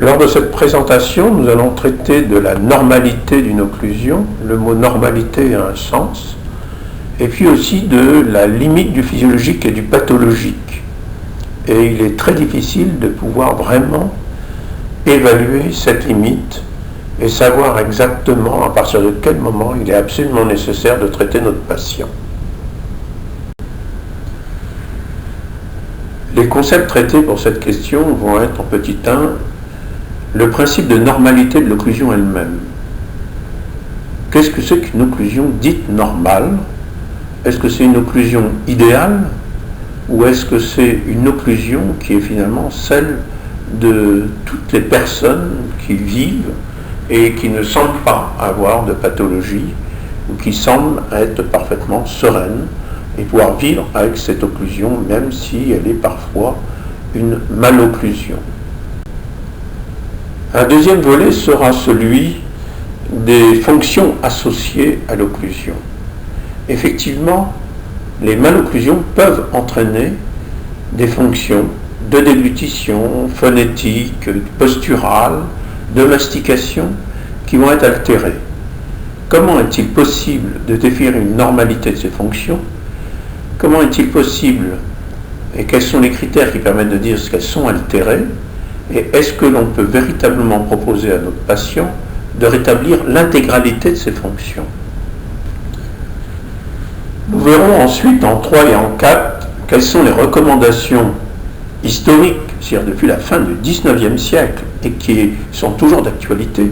Lors de cette présentation, nous allons traiter de la normalité d'une occlusion. Le mot normalité a un sens. Et puis aussi de la limite du physiologique et du pathologique. Et il est très difficile de pouvoir vraiment évaluer cette limite et savoir exactement à partir de quel moment il est absolument nécessaire de traiter notre patient. Les concepts traités pour cette question vont être en petit 1, le principe de normalité de l'occlusion elle-même. Qu'est-ce que c'est qu'une occlusion dite normale? Est-ce que c'est une occlusion idéale ou est-ce que c'est une occlusion qui est finalement celle de toutes les personnes qui vivent et qui ne semblent pas avoir de pathologie ou qui semblent être parfaitement sereines et pouvoir vivre avec cette occlusion même si elle est parfois une malocclusion. Un deuxième volet sera celui des fonctions associées à l'occlusion. Effectivement, les malocclusions peuvent entraîner des fonctions de déglutition, phonétique, posturale, de mastication qui vont être altérées. Comment est-il possible de définir une normalité de ces fonctions? Comment est-il possible et quels sont les critères qui permettent de dire qu'elles sont altérées? Et est-ce que l'on peut véritablement proposer à notre patient de rétablir l'intégralité de ces fonctions? Nous verrons ensuite en 3 et en 4 quelles sont les recommandations historiques, c'est-à-dire depuis la fin du XIXe siècle et qui sont toujours d'actualité,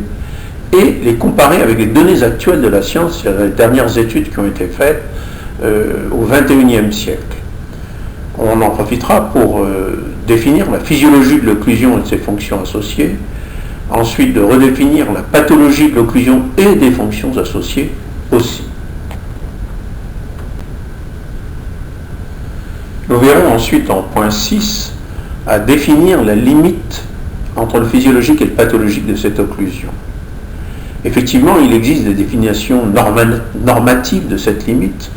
et les comparer avec les données actuelles de la science, c'est-à-dire les dernières études qui ont été faites au XXIe siècle. On en profitera pour définir la physiologie de l'occlusion et de ses fonctions associées, ensuite de redéfinir la pathologie de l'occlusion et des fonctions associées aussi. Nous verrons ensuite en point 6 à définir la limite entre le physiologique et le pathologique de cette occlusion. Effectivement, il existe des définitions normatives de cette limite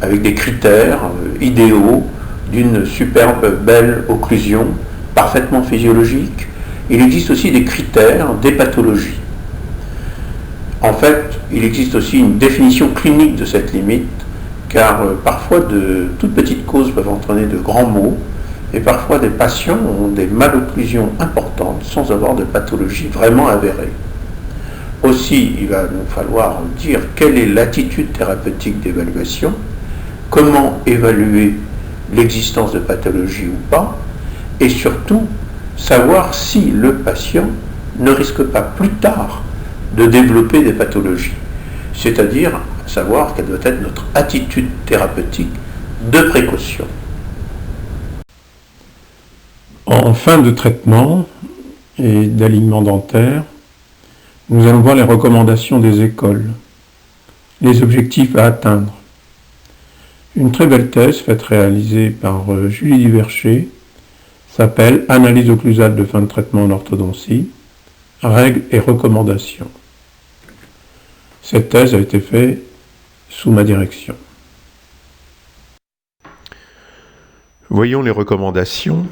avec des critères idéaux d'une superbe, belle occlusion parfaitement physiologique. Il existe aussi des critères des pathologies. En fait, il existe aussi une définition clinique de cette limite, car parfois de toutes petites causes peuvent entraîner de grands maux, et parfois des patients ont des malocclusions importantes sans avoir de pathologie vraiment avérée. Aussi, il va nous falloir dire quelle est l'attitude thérapeutique d'évaluation, comment évaluer l'existence de pathologie ou pas, et surtout savoir si le patient ne risque pas plus tard de développer des pathologies, c'est-à-dire savoir quelle doit être notre attitude thérapeutique de précaution. En fin de traitement et d'alignement dentaire, nous allons voir les recommandations des écoles, les objectifs à atteindre. Une très belle thèse faite réalisée par Julie Duvercher s'appelle « Analyse occlusale de fin de traitement en orthodontie, règles et recommandations ». Cette thèse a été faite sous ma direction. Voyons les recommandations.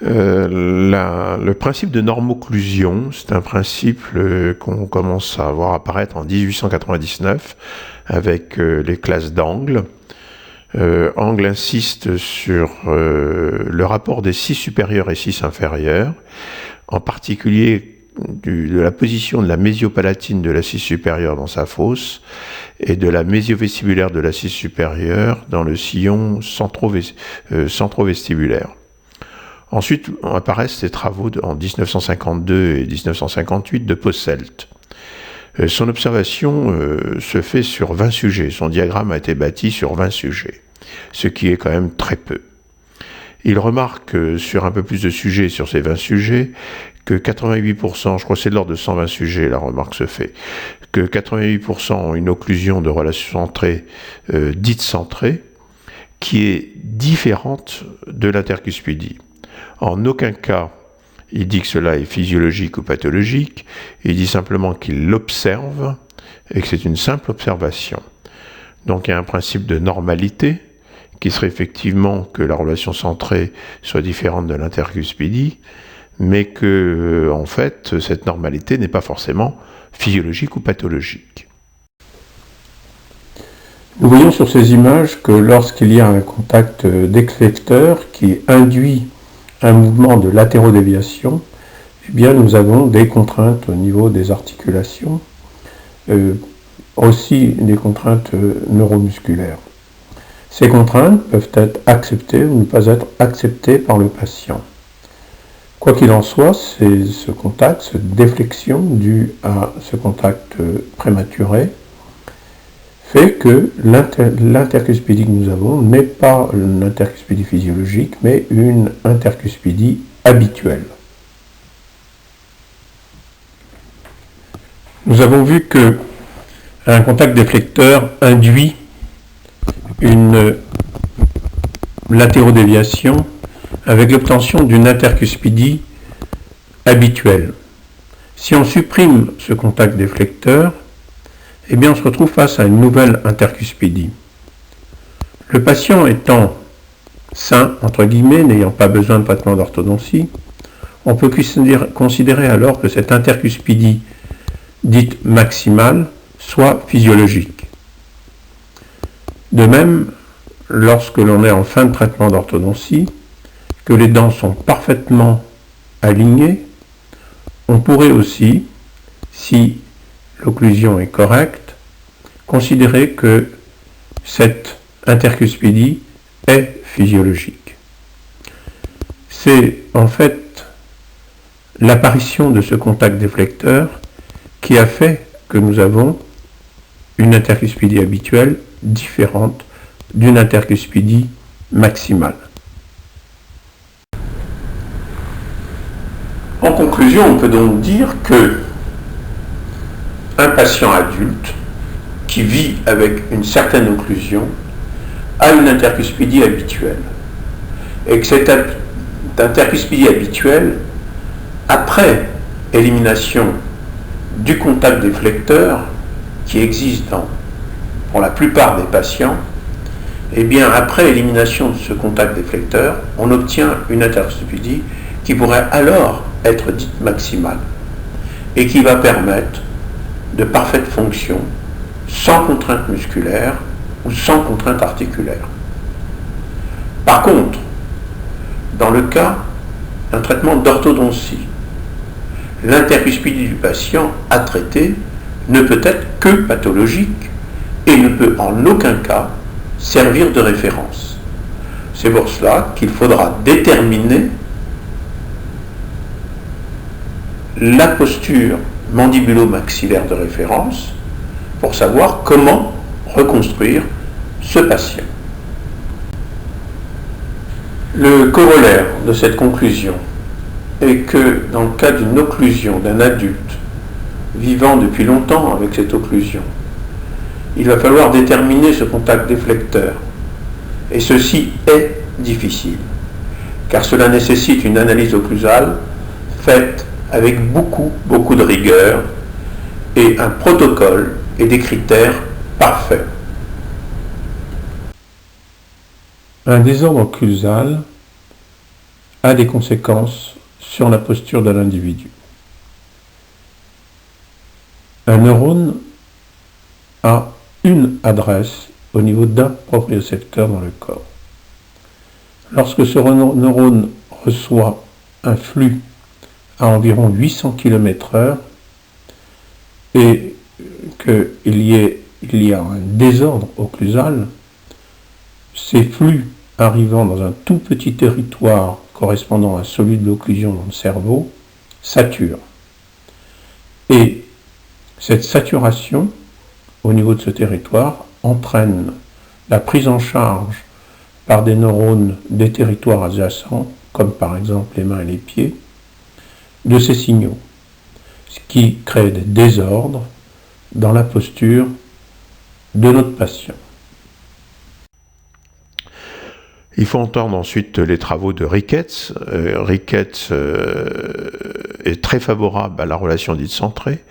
Le principe de normocclusion, c'est un principe qu'on commence à voir apparaître en 1899 avec les classes d'Angle. Angle insiste sur le rapport des 6 supérieurs et 6 inférieurs, en particulier de la position de la mésio-palatine de l'assise supérieure dans sa fosse et de la mésio-vestibulaire de l'assise supérieure dans le sillon centrovestibulaire. Ensuite apparaissent les travaux en 1952 et 1958 de Posselt. Son observation se fait sur 20 sujets. Son diagramme a été bâti sur 20 sujets, ce qui est quand même très peu. Il remarque sur un peu plus de sujets, sur ces 20 sujets, que 88%, je crois que c'est de l'ordre de 120 sujets, la remarque se fait, que 88% ont une occlusion de relation centrée, dite centrée, qui est différente de l'intercuspidie. En aucun cas, il dit que cela est physiologique ou pathologique, il dit simplement qu'il l'observe et que c'est une simple observation. Donc il y a un principe de normalité, qui serait effectivement que la relation centrée soit différente de l'intercuspidie, mais que, en fait, cette normalité n'est pas forcément physiologique ou pathologique. Nous voyons sur ces images que lorsqu'il y a un contact déflecteur qui induit un mouvement de latérodéviation, eh bien nous avons des contraintes au niveau des articulations, aussi des contraintes neuromusculaires. Ces contraintes peuvent être acceptées ou ne pas être acceptées par le patient. Quoi qu'il en soit, c'est ce contact, cette déflexion due à ce contact prématuré, fait que l'intercuspidie que nous avons n'est pas une intercuspidie physiologique, mais une intercuspidie habituelle. Nous avons vu que un contact déflecteur induit une latérodéviation avec l'obtention d'une intercuspidie habituelle. Si on supprime ce contact déflecteur, eh bien on se retrouve face à une nouvelle intercuspidie. Le patient étant sain, entre guillemets, n'ayant pas besoin de traitement d'orthodontie, on peut considérer alors que cette intercuspidie dite maximale soit physiologique. De même, lorsque l'on est en fin de traitement d'orthodontie, que les dents sont parfaitement alignées, on pourrait aussi, si l'occlusion est correcte, considérer que cette intercuspidie est physiologique. C'est en fait l'apparition de ce contact déflecteur qui a fait que nous avons une intercuspidie habituelle différente d'une intercuspidie maximale. En conclusion, on peut donc dire que un patient adulte qui vit avec une certaine occlusion a une intercuspidie habituelle. Et que cette intercuspidie habituelle, après élimination du contact déflecteur qui existe pour la plupart des patients, et bien après élimination de ce contact déflecteur, on obtient une intercuspidie qui pourrait alors être dite maximale et qui va permettre de parfaite fonction sans contrainte musculaire ou sans contrainte articulaire. Par contre, dans le cas d'un traitement d'orthodontie, l'intercuspidie du patient à traiter ne peut être que pathologique et ne peut en aucun cas servir de référence. C'est pour cela qu'il faudra déterminer la posture mandibulo-maxillaire de référence pour savoir comment reconstruire ce patient. Le corollaire de cette conclusion est que dans le cas d'une occlusion d'un adulte vivant depuis longtemps avec cette occlusion, il va falloir déterminer ce contact déflecteur. Et ceci est difficile, car cela nécessite une analyse occlusale faite avec beaucoup de rigueur et un protocole et des critères parfaits. Un désordre occlusal a des conséquences sur la posture de l'individu. Un neurone a une adresse au niveau d'un propriocepteur dans le corps. Lorsque ce neurone reçoit un flux à environ 800 km/h et qu'il y a un désordre occlusal, ces flux arrivant dans un tout petit territoire correspondant à celui de l'occlusion dans le cerveau saturent. Et cette saturation au niveau de ce territoire entraîne la prise en charge par des neurones des territoires adjacents, comme par exemple les mains et les pieds, de ces signaux, ce qui crée des désordres dans la posture de notre patient. Il faut entendre ensuite les travaux de Ricketts. Ricketts est très favorable à la relation dite centrée.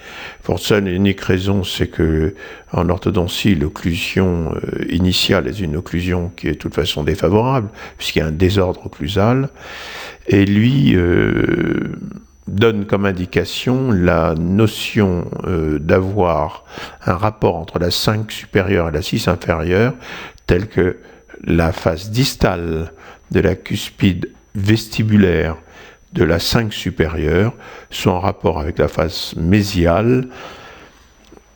Pour ça, l'unique raison, c'est que en orthodontie, l'occlusion initiale est une occlusion qui est de toute façon défavorable, puisqu'il y a un désordre occlusal. Et lui donne comme indication la notion d'avoir un rapport entre la 5 supérieure et la 6 inférieure, tel que la face distale de la cuspide vestibulaire de la 5 supérieure sont en rapport avec la face mésiale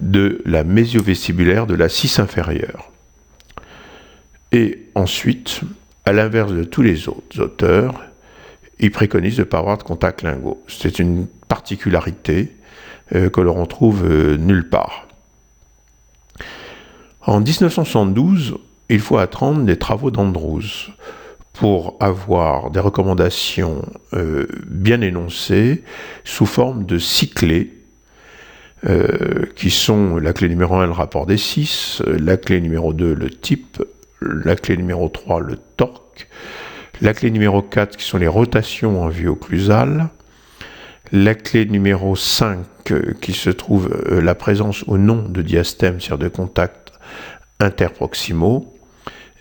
de la mésio-vestibulaire de la 6 inférieure. Et ensuite, à l'inverse de tous les autres auteurs, il préconise de ne pas avoir de contacts linguaux. C'est une particularité que l'on retrouve nulle part. En 1972, il faut attendre les travaux d'Andrews pour avoir des recommandations bien énoncées sous forme de 6 clés, qui sont la clé numéro 1, le rapport des 6, la clé numéro 2, le type, la clé numéro 3, le torque, la clé numéro 4, qui sont les rotations en vue occlusale, la clé numéro 5, qui se trouve la présence ou non de diastème, c'est-à-dire de contacts interproximaux,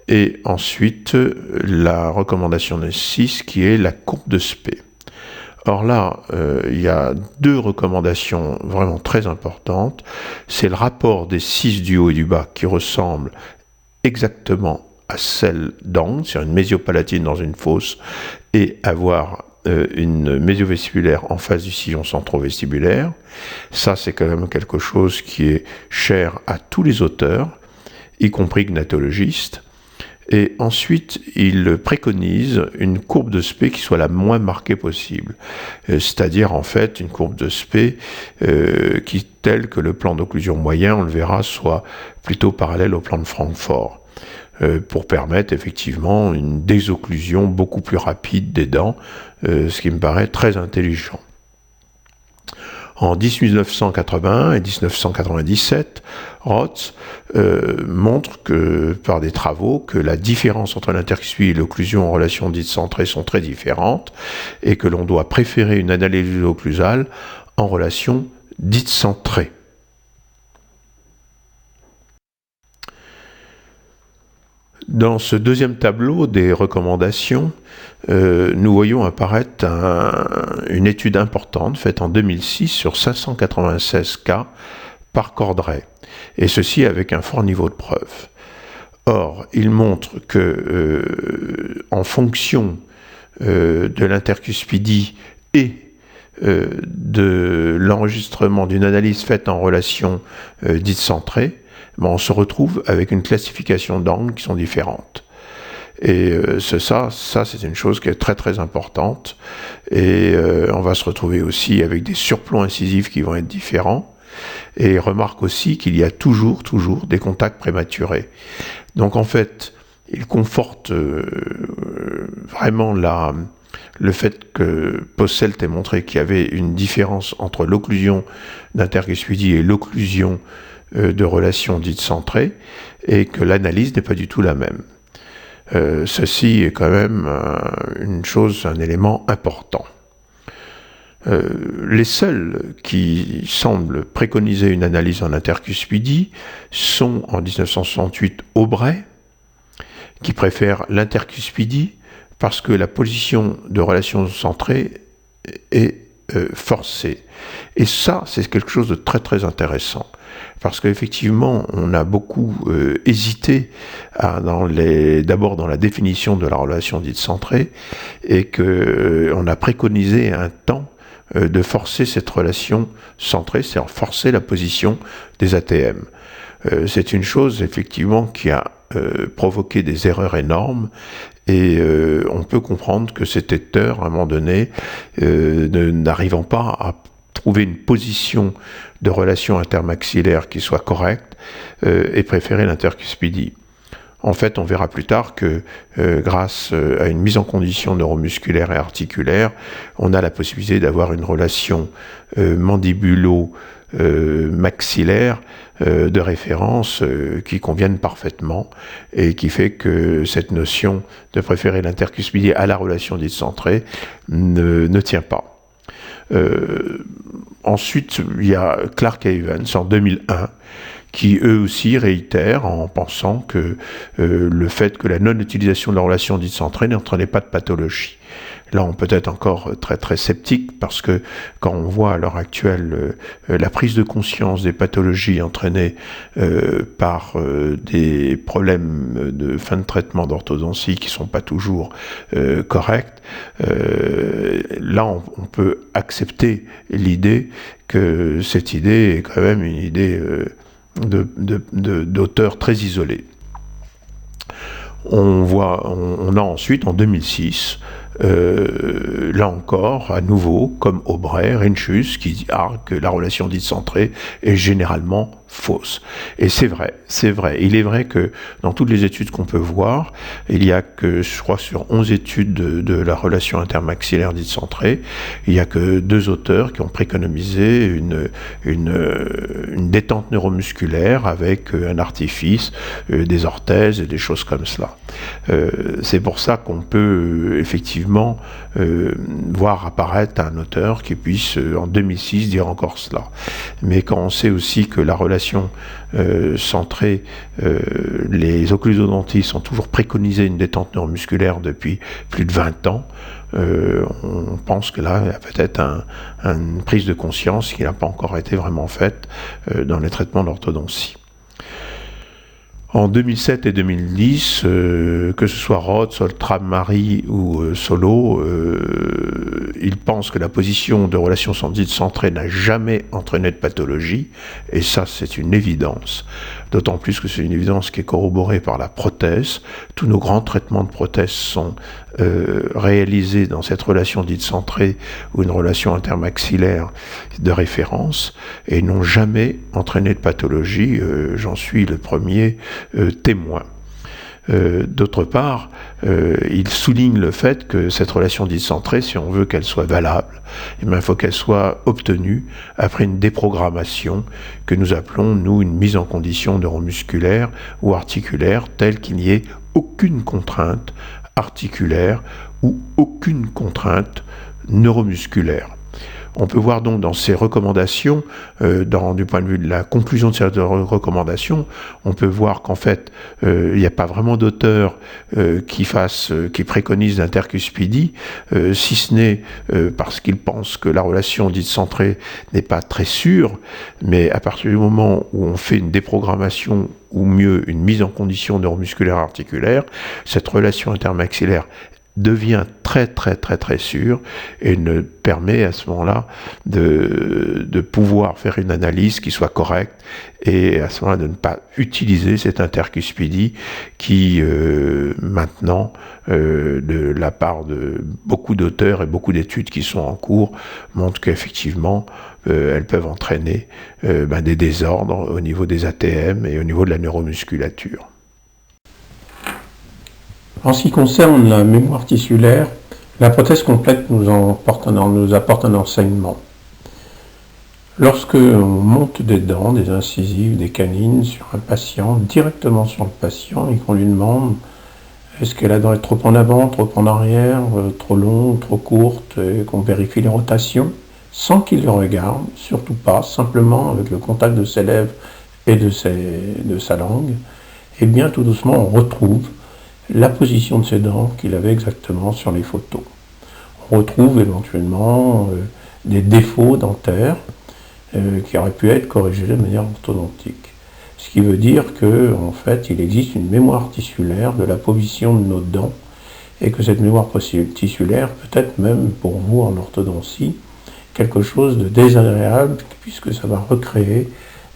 et ensuite la recommandation de 6, qui est la courbe de Spey. Or là, il y a 2 recommandations vraiment très importantes. C'est le rapport des 6 du haut et du bas qui ressemble exactement à celle d'angle, c'est-à-dire une mésio-palatine dans une fosse, et avoir une mésio-vestibulaire en face du sillon centro-vestibulaire. Ça, c'est quand même quelque chose qui est cher à tous les auteurs, y compris gnatologistes. Et ensuite, il préconise une courbe de Spey qui soit la moins marquée possible. C'est-à-dire, en fait, une courbe de Spey qui, telle que le plan d'occlusion moyen, on le verra, soit plutôt parallèle au plan de Francfort, pour permettre effectivement une désocclusion beaucoup plus rapide des dents, ce qui me paraît très intelligent. En 1981 et 1997, Rotz montre que, par des travaux, que la différence entre l'intercuspide et l'occlusion en relation dite centrée sont très différentes et que l'on doit préférer une analyse occlusale en relation dite centrée. Dans ce deuxième tableau des recommandations, nous voyons apparaître une étude importante faite en 2006 sur 596 cas par Cordray, et ceci avec un fort niveau de preuve. Or, il montre que, en fonction de l'intercuspidie et de l'enregistrement d'une analyse faite en relation dite centrée, on se retrouve avec une classification d'angles qui sont différentes. Et ça, c'est une chose qui est très très importante. Et on va se retrouver aussi avec des surplombs incisifs qui vont être différents. Et remarque aussi qu'il y a toujours des contacts prématurés. Donc en fait, il conforte vraiment le fait que Posselt ait montré qu'il y avait une différence entre l'occlusion d'intercuspidie et l'occlusion de relations dites centrées, et que l'analyse n'est pas du tout la même. Ceci est quand même un élément important. Les seuls qui semblent préconiser une analyse en intercuspidie sont, en 1968, Aubray, qui préfère l'intercuspidie parce que la position de relation centrée est forcée. Et ça, c'est quelque chose de très très intéressant. Parce qu'effectivement, on a beaucoup hésité d'abord dans la définition de la relation dite centrée, et qu'on a préconisé un temps de forcer cette relation centrée, c'est-à-dire forcer la position des ATM. C'est une chose effectivement qui a provoqué des erreurs énormes, et on peut comprendre que cet auteur, à un moment donné, n'arrivant pas à trouver une position de relation intermaxillaire qui soit correcte, et préférer l'intercuspidie. En fait, on verra plus tard que grâce à une mise en condition neuromusculaire et articulaire, on a la possibilité d'avoir une relation mandibulo-maxillaire de référence qui conviennent parfaitement, et qui fait que cette notion de préférer l'intercuspidie à la relation dite centrée ne tient pas. Ensuite, il y a Clark et Evans en 2001 qui eux aussi réitèrent en pensant que le fait que la non-utilisation de la relation dite centrée n'entraînait pas de pathologie. Là, on peut être encore très très sceptique parce que quand on voit à l'heure actuelle la prise de conscience des pathologies entraînées par des problèmes de fin de traitement d'orthodontie qui sont pas toujours corrects, là on peut accepter l'idée que cette idée est quand même une idée d'auteur très isolé. On a ensuite en 2006 là encore, à nouveau, comme Aubray, Reinschus, qui argue que la relation dite centrée est généralement fausse. Et c'est vrai. Il est vrai que dans toutes les études qu'on peut voir, il y a que, je crois, sur 11 études de la relation intermaxillaire dite centrée, il n'y a que 2 auteurs qui ont préconisé une détente neuromusculaire avec un artifice, des orthèses et des choses comme cela. C'est pour ça qu'on peut effectivement voir apparaître un auteur qui puisse en 2006 dire encore cela. Mais quand on sait aussi que la relation centrée, les occlusodontistes ont toujours préconisé une détente neuromusculaire depuis plus de 20 ans, on pense que là, il y a peut-être une prise de conscience qui n'a pas encore été vraiment faite dans les traitements d'orthodontie. En 2007 et 2010, que ce soit Roth, Soltram-Marie ou Solo, ils pensent que la position de relation dite centrée n'a jamais entraîné de pathologie, et ça c'est une évidence, d'autant plus que c'est une évidence qui est corroborée par la prothèse. Tous nos grands traitements de prothèse sont réalisés dans cette relation dite centrée ou une relation intermaxillaire de référence, et n'ont jamais entraîné de pathologie, j'en suis le premier témoin. D'autre part, il souligne le fait que cette relation dite centrée, si on veut qu'elle soit valable, il faut qu'elle soit obtenue après une déprogrammation que nous appelons, nous, une mise en condition neuromusculaire ou articulaire, telle qu'il n'y ait aucune contrainte articulaire ou aucune contrainte neuromusculaire. On peut voir donc dans ces recommandations, du point de vue de la conclusion de ces recommandations, on peut voir qu'en fait, il n'y a pas vraiment d'auteur qui préconise l'intercuspidie, si ce n'est parce qu'il pense que la relation dite centrée n'est pas très sûre, mais à partir du moment où on fait une déprogrammation ou mieux une mise en condition neuromusculaire articulaire, cette relation intermaxillaire devient très très très très sûr et ne permet à ce moment-là de pouvoir faire une analyse qui soit correcte et à ce moment-là de ne pas utiliser cette intercuspidie qui maintenant de la part de beaucoup d'auteurs et beaucoup d'études qui sont en cours montrent qu'effectivement elles peuvent entraîner des désordres au niveau des ATM et au niveau de la neuromusculature. En ce qui concerne la mémoire tissulaire, la prothèse complète nous apporte un enseignement. Lorsque on monte des dents, des incisives, des canines sur un patient, directement sur le patient, et qu'on lui demande est-ce que la dent est trop en avant, trop en arrière, trop longue, trop courte, et qu'on vérifie les rotations, sans qu'il le regarde, surtout pas, simplement avec le contact de ses lèvres et de sa langue, et bien tout doucement on retrouve la position de ses dents qu'il avait exactement sur les photos. On retrouve éventuellement des défauts dentaires qui auraient pu être corrigés de manière orthodontique. Ce qui veut dire qu'en fait, il existe une mémoire tissulaire de la position de nos dents et que cette mémoire tissulaire peut être même pour vous en orthodontie quelque chose de désagréable puisque ça va recréer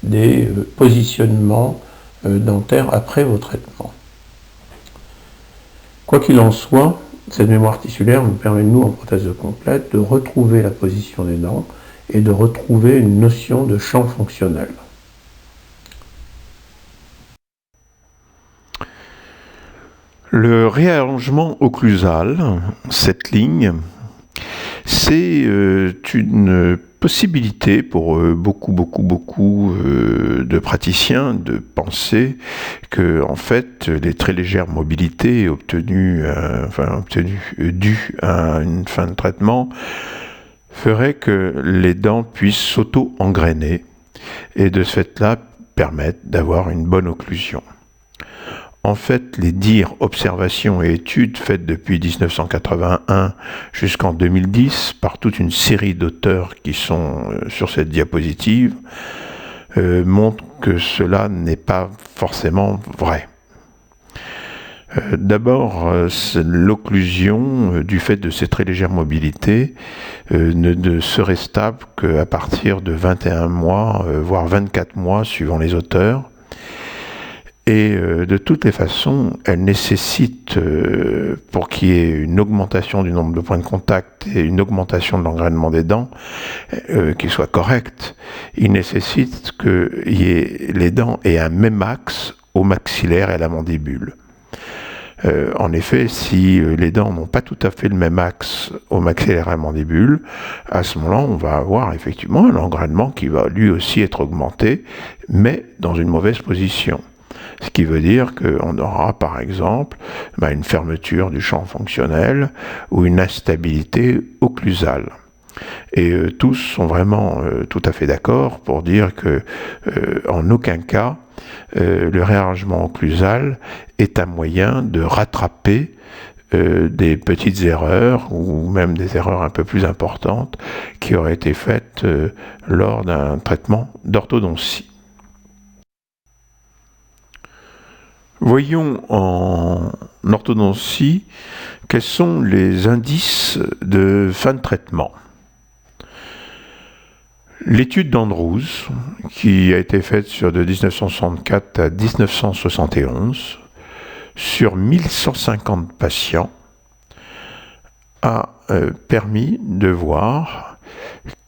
des positionnements dentaires après vos traitements. Quoi qu'il en soit, cette mémoire tissulaire nous permet, nous, en prothèse complète, de retrouver la position des dents et de retrouver une notion de champ fonctionnel. Le réarrangement occlusal, cette ligne, c'est une possibilité pour beaucoup de praticiens de penser que en fait les très légères mobilités dues à une fin de traitement ferait que les dents puissent s'auto-engrainer et de ce fait-là permettre d'avoir une bonne occlusion. En fait, les dires, observations et études faites depuis 1981 jusqu'en 2010 par toute une série d'auteurs qui sont sur cette diapositive montrent que cela n'est pas forcément vrai. D'abord, l'occlusion, du fait de ses très légères mobilités, ne serait stable qu'à partir de 21 mois, voire 24 mois, suivant les auteurs. Et de toutes les façons, elle nécessite, pour qu'il y ait une augmentation du nombre de points de contact et une augmentation de l'engrainement des dents, qui soit correcte, il nécessite que les dents aient un même axe au maxillaire et à la mandibule. En effet, si les dents n'ont pas tout à fait le même axe au maxillaire et à la mandibule, à ce moment-là, on va avoir effectivement un engrainement qui va lui aussi être augmenté, mais dans une mauvaise position. Ce qui veut dire qu'on aura par exemple une fermeture du champ fonctionnel ou une instabilité occlusale. Et tous sont vraiment tout à fait d'accord pour dire que en aucun cas le réarrangement occlusal est un moyen de rattraper des petites erreurs ou même des erreurs un peu plus importantes qui auraient été faites lors d'un traitement d'orthodontie. Voyons en orthodontie quels sont les indices de fin de traitement. L'étude d'Andrews, qui a été faite de 1964 à 1971, sur 1150 patients, a permis de voir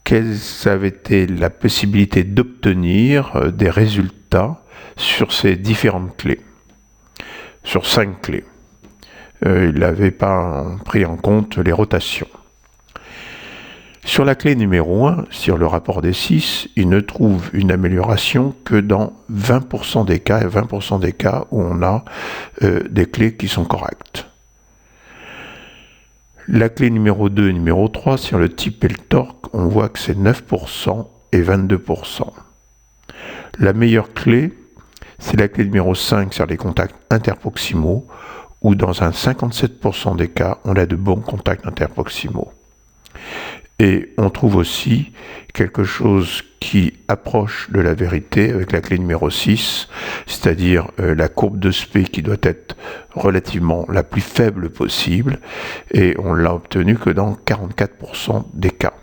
quelles avaient été la possibilité d'obtenir des résultats sur ces différentes clés. Sur 5 clés. Il n'avait pas pris en compte les rotations. Sur la clé numéro 1, sur le rapport des 6, il ne trouve une amélioration que dans 20% des cas, et 20% des cas où on a des clés qui sont correctes. La clé numéro 2 et numéro 3, sur le type et le torque, on voit que c'est 9% et 22%. La meilleure clé, c'est la clé numéro 5 sur les contacts interproximaux, où dans un 57% des cas, on a de bons contacts interproximaux. Et on trouve aussi quelque chose qui approche de la vérité avec la clé numéro 6, c'est-à-dire la courbe de Spey qui doit être relativement la plus faible possible, et on l'a obtenue que dans 44% des cas.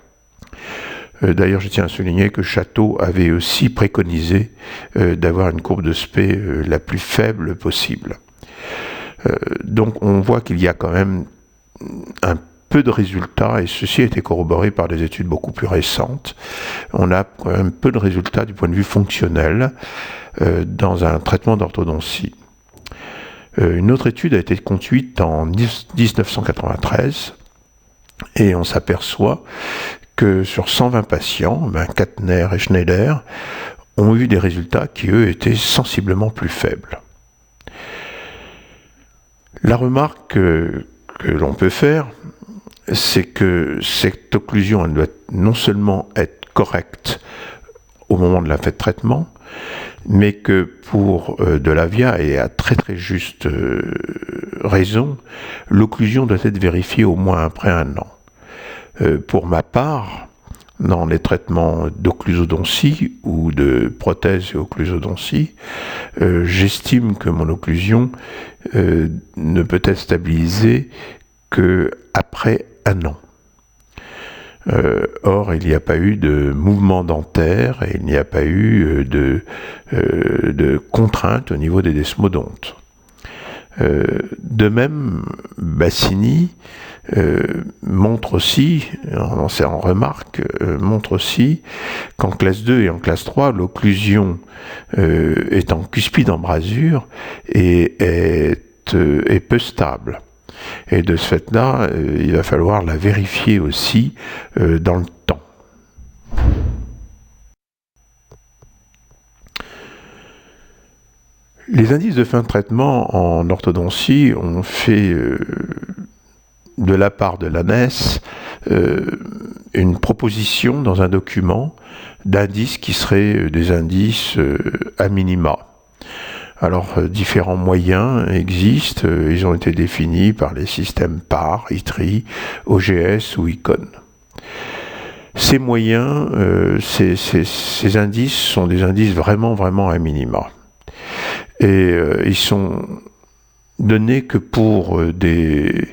D'ailleurs, je tiens à souligner que Château avait aussi préconisé d'avoir une courbe de Spey la plus faible possible. Donc on voit qu'il y a quand même un peu de résultats, et ceci a été corroboré par des études beaucoup plus récentes. On a quand même peu de résultats du point de vue fonctionnel dans un traitement d'orthodontie. Une autre étude a été conduite en 1993, et on s'aperçoit que sur 120 patients, Kattner et Schneider ont eu des résultats qui, eux, étaient sensiblement plus faibles. La remarque que l'on peut faire, c'est que cette occlusion, elle doit non seulement être correcte au moment de la fin de traitement, mais que pour Delavia, et à très très juste raison, l'occlusion doit être vérifiée au moins après 1 an. Pour ma part, dans les traitements d'occlusodontie ou de prothèse et occlusodontie, j'estime que mon occlusion ne peut être stabilisée qu'après 1 an. Or, il n'y a pas eu de mouvement dentaire et il n'y a pas eu de contrainte au niveau des desmodontes. De même, Bassini montre aussi, en remarque, montre aussi qu'en classe 2 et en classe 3, l'occlusion est en cuspide embrasure et est peu stable. Et de ce fait-là, il va falloir la vérifier aussi dans le temps. Les indices de fin de traitement en orthodontie ont fait, de la part de l'ANES, une proposition dans un document d'indices qui seraient des indices à minima. Alors, différents moyens existent, ils ont été définis par les systèmes PAR, ITRI, OGS ou ICON. Ces moyens, ces indices sont des indices vraiment à minima. Et ils sont donnés que pour des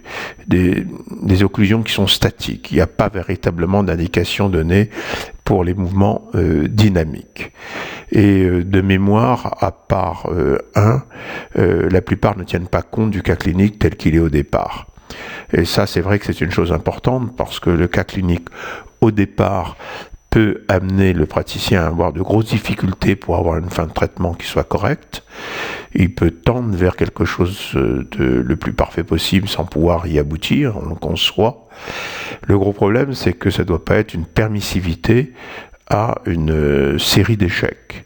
occlusions qui sont statiques. Il n'y a pas véritablement d'indication donnée pour les mouvements dynamiques. Et de mémoire, à part la plupart ne tiennent pas compte du cas clinique tel qu'il est au départ. Et ça, c'est vrai que c'est une chose importante parce que le cas clinique au départ peut amener le praticien à avoir de grosses difficultés pour avoir une fin de traitement qui soit correcte. Il peut tendre vers quelque chose de le plus parfait possible sans pouvoir y aboutir, on le conçoit. Le gros problème, c'est que ça ne doit pas être une permissivité à une série d'échecs.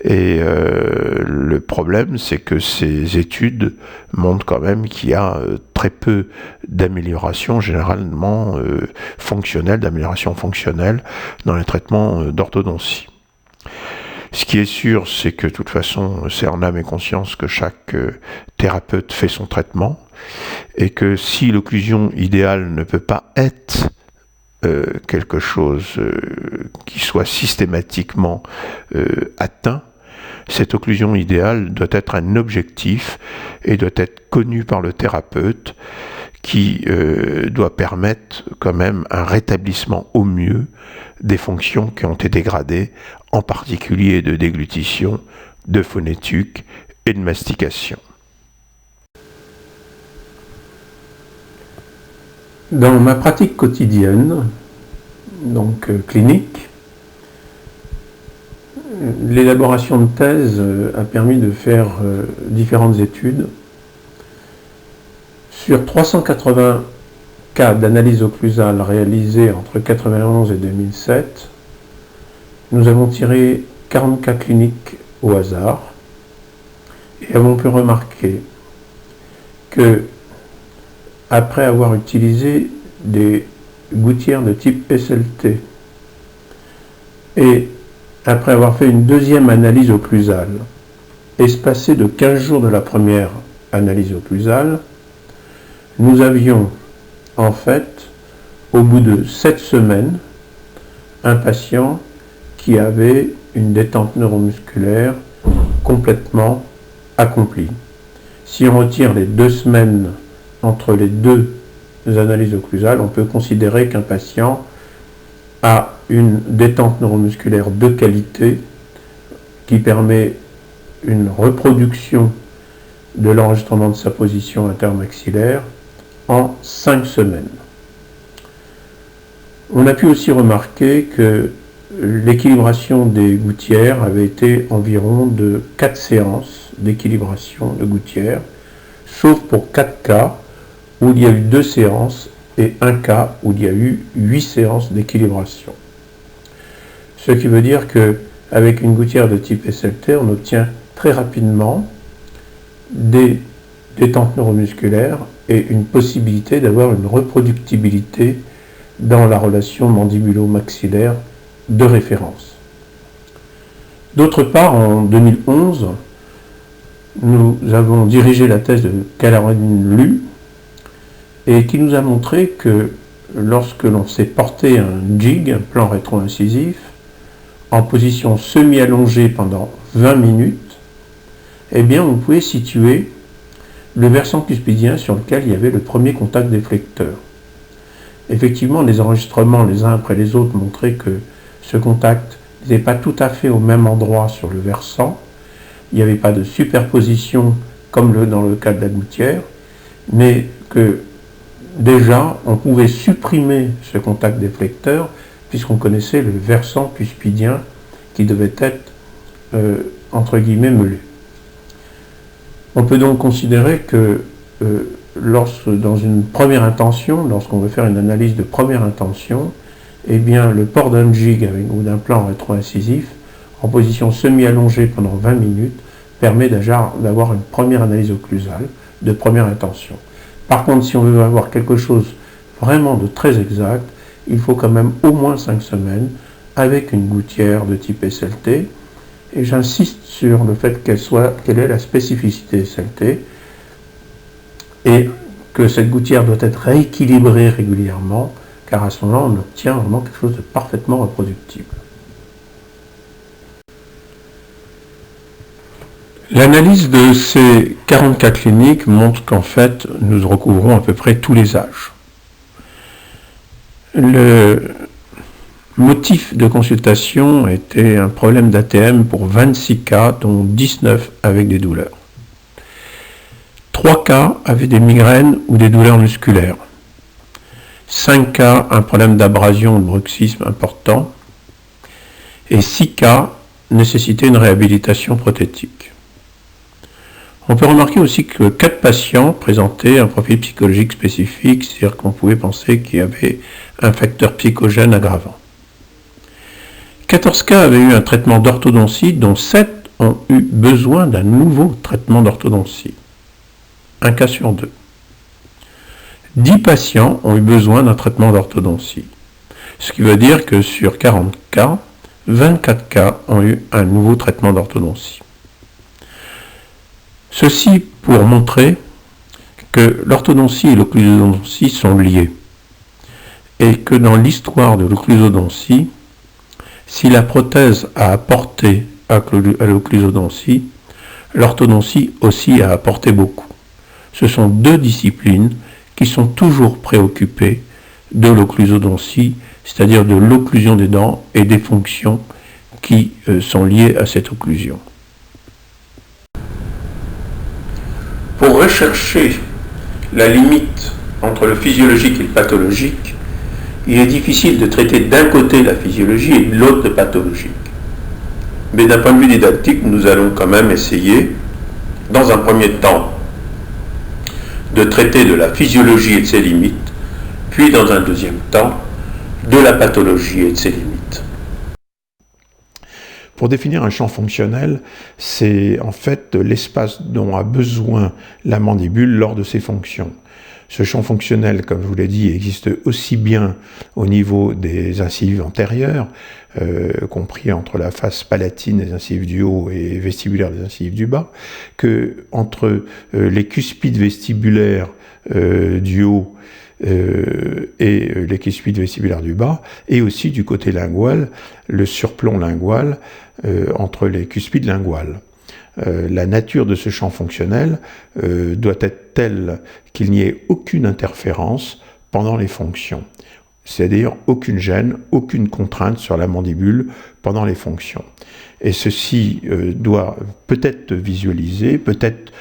Et le problème, c'est que ces études montrent quand même qu'il y a très peu d'amélioration, généralement d'amélioration fonctionnelle dans les traitements d'orthodontie. Ce qui est sûr, c'est que de toute façon, c'est en âme et conscience que chaque thérapeute fait son traitement, et que si l'occlusion idéale ne peut pas être quelque chose qui soit systématiquement atteint, cette occlusion idéale doit être un objectif et doit être connu par le thérapeute qui doit permettre quand même un rétablissement au mieux des fonctions qui ont été dégradées, en particulier de déglutition, de phonétique et de mastication. Dans ma pratique quotidienne, donc clinique, l'élaboration de thèse a permis de faire différentes études. Sur 380 cas d'analyse occlusale réalisés entre 1991 et 2007, nous avons tiré 40 cas cliniques au hasard et avons pu remarquer que, après avoir utilisé des gouttières de type SLT et après avoir fait une deuxième analyse occlusale, espacée de 15 jours de la première analyse occlusale, nous avions en fait, au bout de 7 semaines, un patient qui avait une détente neuromusculaire complètement accomplie. Si on retire les 2 semaines entre les deux analyses occlusales, on peut considérer qu'un patient a une détente neuromusculaire de qualité qui permet une reproduction de l'enregistrement de sa position intermaxillaire en 5 semaines. On a pu aussi remarquer que l'équilibration des gouttières avait été environ de 4 séances d'équilibration de gouttières, sauf pour 4 cas où il y a eu 2 séances et un cas où il y a eu 8 séances d'équilibration. Ce qui veut dire qu'avec une gouttière de type SLT, on obtient très rapidement des détentes neuromusculaires et une possibilité d'avoir une reproductibilité dans la relation mandibulo-maxillaire de référence. D'autre part, en 2011, nous avons dirigé la thèse de Caroline Lu et qui nous a montré que lorsque l'on s'est porté un jig, un plan rétro-incisif, en position semi-allongée pendant 20 minutes, eh bien on pouvait situer le versant cuspidien sur lequel il y avait le premier contact déflecteur. Effectivement, les enregistrements les uns après les autres montraient que ce contact n'était pas tout à fait au même endroit sur le versant. Il n'y avait pas de superposition comme dans le cas de la gouttière, mais que déjà on pouvait supprimer ce contact déflecteur puisqu'on connaissait le versant cuspidien qui devait être entre guillemets meulé. On peut donc considérer que dans une première intention, lorsqu'on veut faire une analyse de première intention, eh bien le port d'un jig ou d'un plan rétro-incisif en position semi-allongée pendant 20 minutes permet d'avoir une première analyse occlusale de première intention. Par contre, si on veut avoir quelque chose vraiment de très exact, il faut quand même au moins 5 semaines avec une gouttière de type SLT. Et j'insiste sur le fait quelle est la spécificité SLT et que cette gouttière doit être rééquilibrée régulièrement, car à ce moment-là, on obtient vraiment quelque chose de parfaitement reproductible. L'analyse de ces 40 cas cliniques montre qu'en fait, nous recouvrons à peu près tous les âges. Le motif de consultation était un problème d'ATM pour 26 cas, dont 19 avec des douleurs. 3 cas avaient des migraines ou des douleurs musculaires. 5 cas, un problème d'abrasion ou de bruxisme important. Et 6 cas nécessitaient une réhabilitation prothétique. On peut remarquer aussi que 4 patients présentaient un profil psychologique spécifique, c'est-à-dire qu'on pouvait penser qu'il y avait un facteur psychogène aggravant. 14 cas avaient eu un traitement d'orthodontie, dont 7 ont eu besoin d'un nouveau traitement d'orthodontie. Un cas sur 2. 10 patients ont eu besoin d'un traitement d'orthodontie. Ce qui veut dire que sur 40 cas, 24 cas ont eu un nouveau traitement d'orthodontie. Ceci pour montrer que l'orthodontie et l'occlusodontie sont liés. Et que dans l'histoire de l'occlusodontie, si la prothèse a apporté à l'occlusodontie, l'orthodontie aussi a apporté beaucoup. Ce sont deux disciplines qui sont toujours préoccupées de l'occlusodontie, c'est-à-dire de l'occlusion des dents et des fonctions qui sont liées à cette occlusion. Pour rechercher la limite entre le physiologique et le pathologique, il est difficile de traiter d'un côté la physiologie et de l'autre le pathologique. Mais d'un point de vue didactique, nous allons quand même essayer, dans un premier temps, de traiter de la physiologie et de ses limites, puis dans un deuxième temps, de la pathologie et de ses limites. Pour définir un champ fonctionnel, c'est en fait l'espace dont a besoin la mandibule lors de ses fonctions. Ce champ fonctionnel, comme je vous l'ai dit, existe aussi bien au niveau des incisives antérieures, compris entre la face palatine des incisives du haut et vestibulaire des incisives du bas, que entre les cuspides vestibulaires du haut et les cuspides vestibulaires du bas, et aussi du côté lingual, le surplomb lingual entre les cuspides linguales. La nature de ce champ fonctionnel doit être telle qu'il n'y ait aucune interférence pendant les fonctions. C'est-à-dire aucune gêne, aucune contrainte sur la mandibule pendant les fonctions. Et ceci doit peut-être visualiser, peut-être,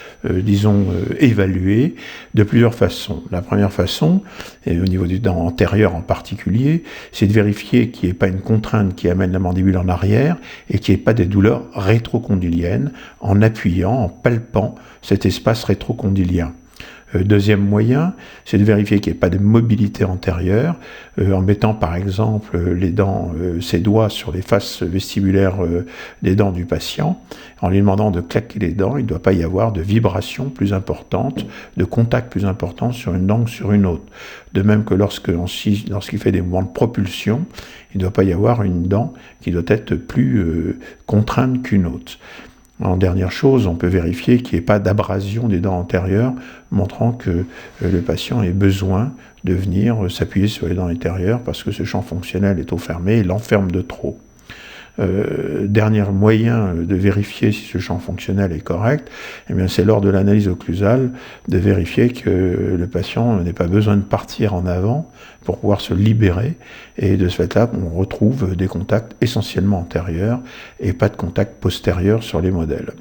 évaluer de plusieurs façons. La première façon, et au niveau des dents antérieures en particulier, c'est de vérifier qu'il n'y ait pas une contrainte qui amène la mandibule en arrière et qu'il n'y ait pas des douleurs rétrocondyliennes en appuyant, en palpant cet espace rétrocondylien. Deuxième moyen, c'est de vérifier qu'il n'y ait pas de mobilité antérieure, en mettant par exemple les dents, ses doigts sur les faces vestibulaires des dents du patient, en lui demandant de claquer les dents. Il ne doit pas y avoir de vibration plus importante, de contact plus important sur une dent que sur une autre. De même que lorsqu'il fait des mouvements de propulsion, il ne doit pas y avoir une dent qui doit être plus contrainte qu'une autre. En dernière chose, on peut vérifier qu'il n'y ait pas d'abrasion des dents antérieures, montrant que le patient ait besoin de venir s'appuyer sur les dents antérieures parce que ce champ fonctionnel est trop fermé et l'enferme de trop. Dernier moyen de vérifier si ce champ fonctionnel est correct, eh bien c'est lors de l'analyse occlusale de vérifier que le patient n'ait pas besoin de partir en avant pour pouvoir se libérer, et de ce fait-là, on retrouve des contacts essentiellement antérieurs et pas de contact postérieur sur les modèles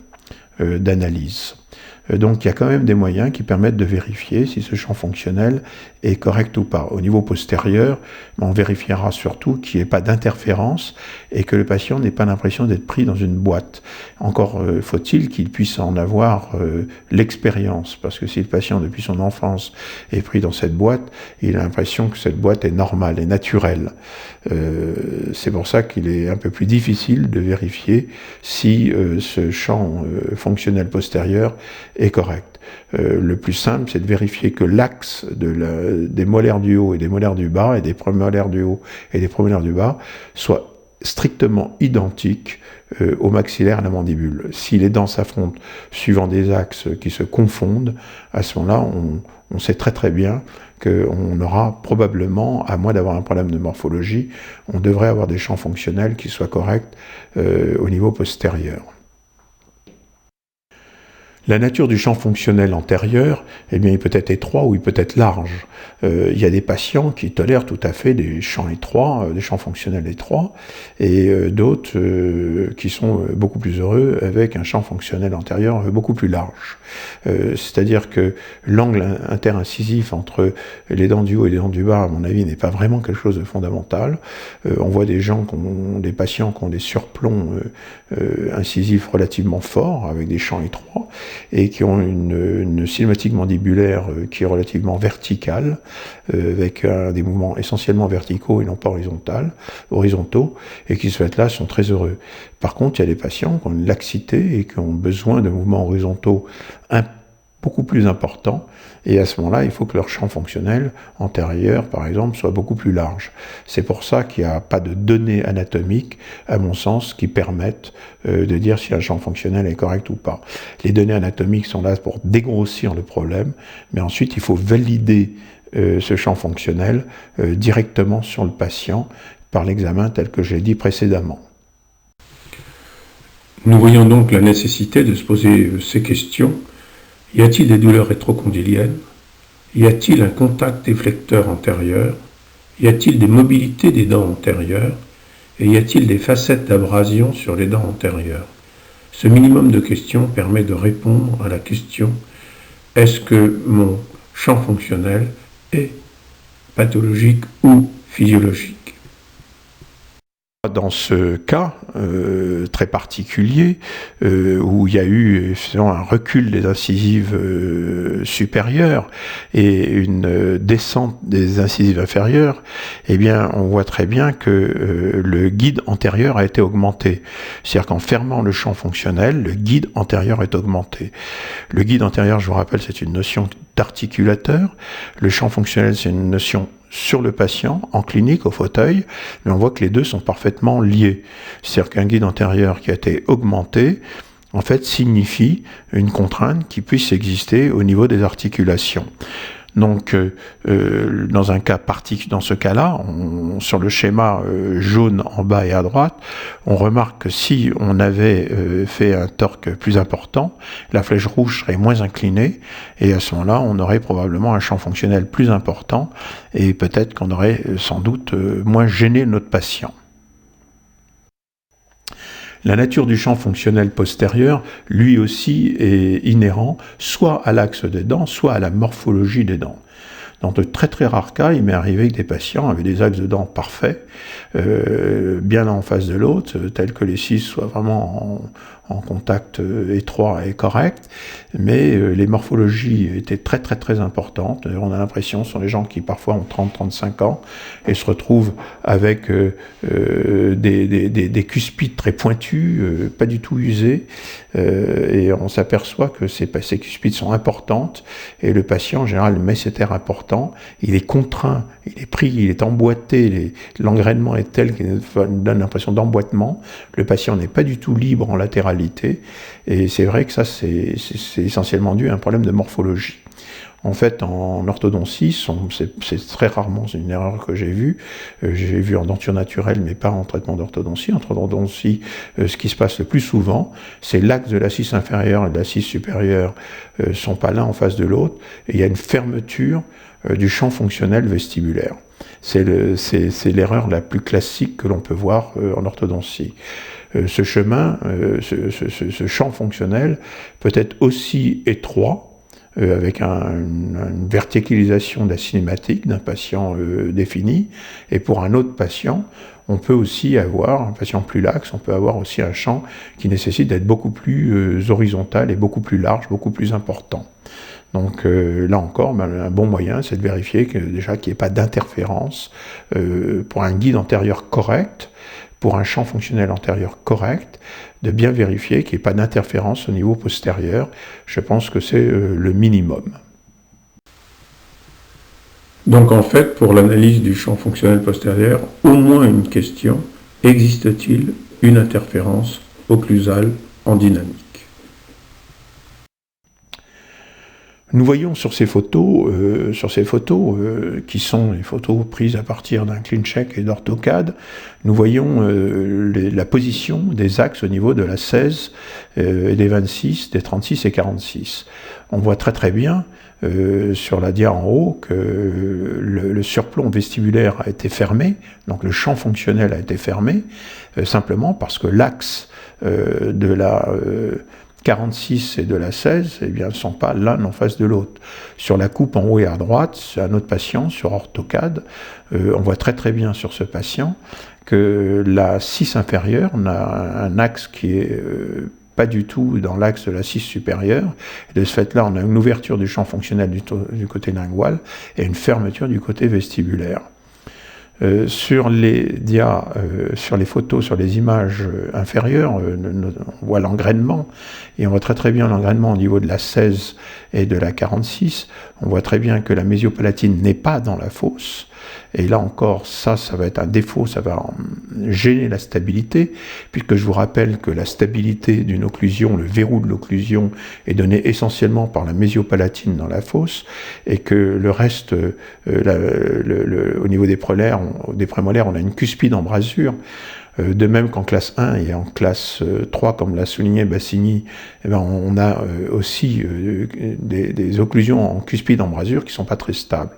d'analyse. Donc il y a quand même des moyens qui permettent de vérifier si ce champ fonctionnel est correct ou pas. Au niveau postérieur, on vérifiera surtout qu'il n'y ait pas d'interférence et que le patient n'ait pas l'impression d'être pris dans une boîte. Encore faut-il qu'il puisse en avoir l'expérience, parce que si le patient depuis son enfance est pris dans cette boîte, il a l'impression que cette boîte est normale et naturelle. C'est pour ça qu'il est un peu plus difficile de vérifier si ce champ fonctionnel postérieur est correct. Le plus simple, c'est de vérifier que l'axe des molaires du haut et des molaires du bas, et des prémolaires du haut et des prémolaires du bas, soit strictement identique au maxillaire et à la mandibule. Si les dents s'affrontent suivant des axes qui se confondent, à ce moment-là, on sait très très bien qu'on aura probablement, à moins d'avoir un problème de morphologie, on devrait avoir des champs fonctionnels qui soient corrects au niveau postérieur. La nature du champ fonctionnel antérieur, eh bien, il peut être étroit ou il peut être large. Il y a des patients qui tolèrent tout à fait des champs étroits, des champs fonctionnels étroits, et d'autres qui sont beaucoup plus heureux avec un champ fonctionnel antérieur beaucoup plus large. C'est-à-dire que l'angle interincisif entre les dents du haut et les dents du bas, à mon avis, n'est pas vraiment quelque chose de fondamental. On voit des patients qui ont des surplombs incisifs relativement forts, avec des champs étroits, et qui ont une cinématique mandibulaire qui est relativement verticale, avec des mouvements essentiellement verticaux et non pas horizontaux, et qui ce fait-là sont très heureux. Par contre, il y a des patients qui ont une laxité et qui ont besoin de mouvements horizontaux beaucoup plus importants, et à ce moment-là, il faut que leur champ fonctionnel antérieur, par exemple, soit beaucoup plus large. C'est pour ça qu'il n'y a pas de données anatomiques, à mon sens, qui permettent de dire si un champ fonctionnel est correct ou pas. Les données anatomiques sont là pour dégrossir le problème, mais ensuite, il faut valider ce champ fonctionnel directement sur le patient par l'examen tel que j'ai dit précédemment. Nous voyons donc la nécessité de se poser ces questions. Y a-t-il des douleurs rétrocondyliennes? Y a-t-il un contact déflecteur antérieur? Y a-t-il des mobilités des dents antérieures? Et y a-t-il des facettes d'abrasion sur les dents antérieures? Ce minimum de questions permet de répondre à la question: est-ce que mon champ fonctionnel est pathologique ou physiologique? Dans ce cas très particulier, où il y a eu un recul des incisives supérieures et une descente des incisives inférieures, eh bien, on voit très bien que le guide antérieur a été augmenté. C'est-à-dire qu'en fermant le champ fonctionnel, le guide antérieur est augmenté. Le guide antérieur, je vous rappelle, c'est une notion d'articulateur. Le champ fonctionnel, c'est une notion sur le patient, en clinique, au fauteuil, mais on voit que les deux sont parfaitement liés. C'est-à-dire qu'un guide antérieur qui a été augmenté, en fait, signifie une contrainte qui puisse exister au niveau des articulations. Donc, dans ce cas-là, sur le schéma jaune en bas et à droite, on remarque que si on avait fait un torque plus important, la flèche rouge serait moins inclinée, et à ce moment-là, on aurait probablement un champ fonctionnel plus important, et peut-être qu'on aurait sans doute moins gêné notre patient. La nature du champ fonctionnel postérieur, lui aussi, est inhérent soit à l'axe des dents, soit à la morphologie des dents. Dans de très très rares cas, il m'est arrivé que des patients avaient des axes de dents parfaits, bien l'un en face de l'autre, tel que les 6 soient vraiment en contact étroit et correct, mais les morphologies étaient très très très importantes. On a l'impression, ce sont les gens qui parfois ont 30-35 ans et se retrouvent avec des cuspides très pointus, pas du tout usés, et on s'aperçoit que ces cuspides sont importantes, et le patient en général met cet air important, il est contraint, il est pris, il est emboîté, l'engrainement est tel qu'il nous donne l'impression d'emboîtement, le patient n'est pas du tout libre en latéralité, et c'est vrai que ça c'est essentiellement dû à un problème de morphologie. En fait, en orthodontie, c'est très rarement une erreur que j'ai vue en denture naturelle, mais pas en traitement d'orthodontie. En orthodontie, ce qui se passe le plus souvent, c'est l'axe de la 6 inférieure et de la 6 supérieure sont pas l'un en face de l'autre, et il y a une fermeture du champ fonctionnel vestibulaire. C'est l'erreur la plus classique que l'on peut voir en orthodontie. Ce chemin, ce champ fonctionnel peut être aussi étroit, avec une verticalisation de la cinématique d'un patient défini, et pour un autre patient, on peut aussi avoir, un patient plus laxe, on peut avoir aussi un champ qui nécessite d'être beaucoup plus horizontal et beaucoup plus large, beaucoup plus important. Donc là encore, un bon moyen, c'est de vérifier qu'il n'y ait pas d'interférence pour un guide antérieur correct, pour un champ fonctionnel antérieur correct, de bien vérifier qu'il n'y ait pas d'interférence au niveau postérieur. Je pense que c'est le minimum. Donc en fait, pour l'analyse du champ fonctionnel postérieur, au moins une question: existe-t-il une interférence occlusale en dynamique? Nous voyons sur ces photos, qui sont les photos prises à partir d'un CleanCheck et d'AutoCAD, nous voyons la position des axes au niveau de la 16 et des 26, des 36 et 46. On voit très très bien sur la dia en haut que le surplomb vestibulaire a été fermé, donc le champ fonctionnel a été fermé, simplement parce que l'axe de la 46 et de la 16, eh bien, ne sont pas l'un en face de l'autre. Sur la coupe en haut et à droite, c'est un autre patient, sur AutoCAD, on voit très très bien sur ce patient que la 6 inférieure a un axe qui est pas du tout dans l'axe de la 6 supérieure. Et de ce fait-là, on a une ouverture du champ fonctionnel du côté lingual et une fermeture du côté vestibulaire. Sur les photos, sur les images inférieures, on voit l'engrainement, et on voit très très bien l'engrainement au niveau de la 16 et de la 46. On voit très bien que la mésiopalatine n'est pas dans la fosse, et là encore, ça va être un défaut, ça va gêner la stabilité, puisque je vous rappelle que la stabilité d'une occlusion, le verrou de l'occlusion, est donné essentiellement par la mésiopalatine dans la fosse, et que le reste, au niveau des prémolaires, on a une cuspide embrasure. De même qu'en classe 1 et en classe 3, comme l'a souligné Bassini, eh ben on a aussi des occlusions en cuspide embrasure qui ne sont pas très stables.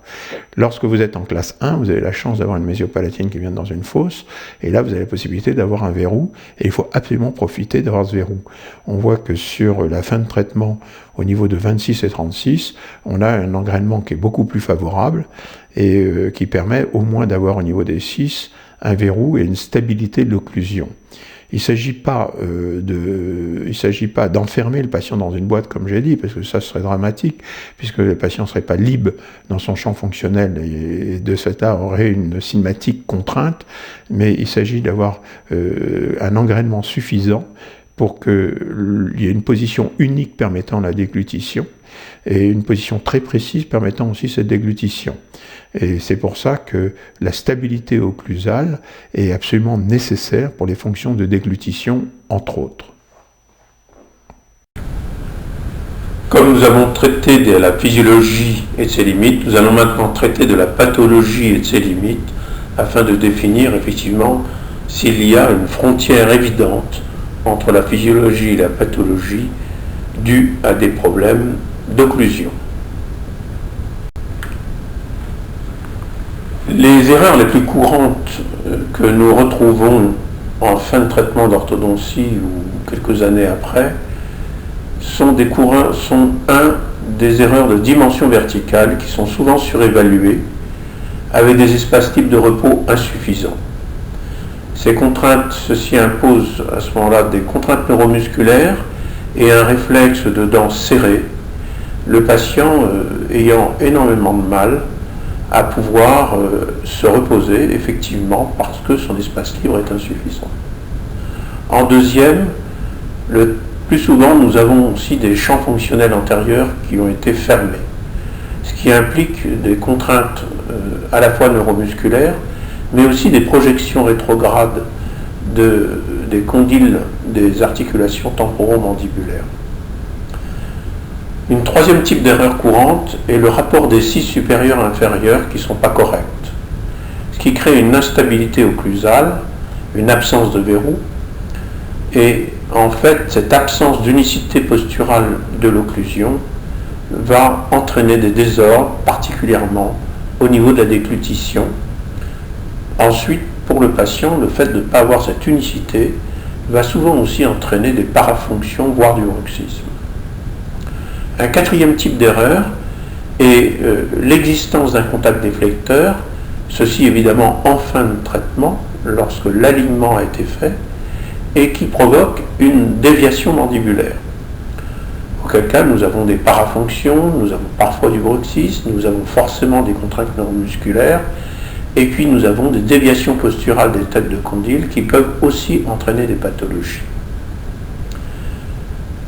Lorsque vous êtes en classe 1, vous avez la chance d'avoir une mésiopalatine qui vient dans une fosse, et là vous avez la possibilité d'avoir un verrou, et il faut absolument profiter d'avoir ce verrou. On voit que sur la fin de traitement, au niveau de 26 et 36, on a un engrainement qui est beaucoup plus favorable, et qui permet au moins d'avoir au niveau des 6, un verrou et une stabilité de l'occlusion. Il ne s'agit pas d'enfermer le patient dans une boîte, comme j'ai dit, parce que ça serait dramatique, puisque le patient ne serait pas libre dans son champ fonctionnel et de ce fait-là aurait une cinématique contrainte, mais il s'agit d'avoir un engrainement suffisant pour qu'il y ait une position unique permettant la déglutition et une position très précise permettant aussi cette déglutition. Et c'est pour ça que la stabilité occlusale est absolument nécessaire pour les fonctions de déglutition, entre autres. Comme nous avons traité de la physiologie et de ses limites, nous allons maintenant traiter de la pathologie et de ses limites afin de définir effectivement s'il y a une frontière évidente entre la physiologie et la pathologie due à des problèmes d'occlusion. Les erreurs les plus courantes que nous retrouvons en fin de traitement d'orthodontie ou quelques années après sont des erreurs de dimension verticale qui sont souvent surévaluées avec des espaces types de repos insuffisants. Ces contraintes, ceci impose à ce moment-là des contraintes neuromusculaires et un réflexe de dents serrées, le patient ayant énormément de mal à pouvoir se reposer effectivement parce que son espace libre est insuffisant. En deuxième, le plus souvent nous avons aussi des champs fonctionnels antérieurs qui ont été fermés, ce qui implique des contraintes à la fois neuromusculaires mais aussi des projections rétrogrades des condyles des articulations temporomandibulaires. Une troisième type d'erreur courante est le rapport des 6 supérieurs et inférieurs qui ne sont pas corrects, ce qui crée une instabilité occlusale, une absence de verrou, et en fait cette absence d'unicité posturale de l'occlusion va entraîner des désordres, particulièrement au niveau de la déglutition. Ensuite, pour le patient, le fait de ne pas avoir cette unicité va souvent aussi entraîner des parafonctions, voire du bruxisme. Un quatrième type d'erreur est l'existence d'un contact déflecteur, ceci évidemment en fin de traitement, lorsque l'alignement a été fait, et qui provoque une déviation mandibulaire. Auquel cas, nous avons des parafonctions, nous avons parfois du bruxisme, nous avons forcément des contraintes neuromusculaires, Et puis nous avons des déviations posturales des têtes de condyle qui peuvent aussi entraîner des pathologies.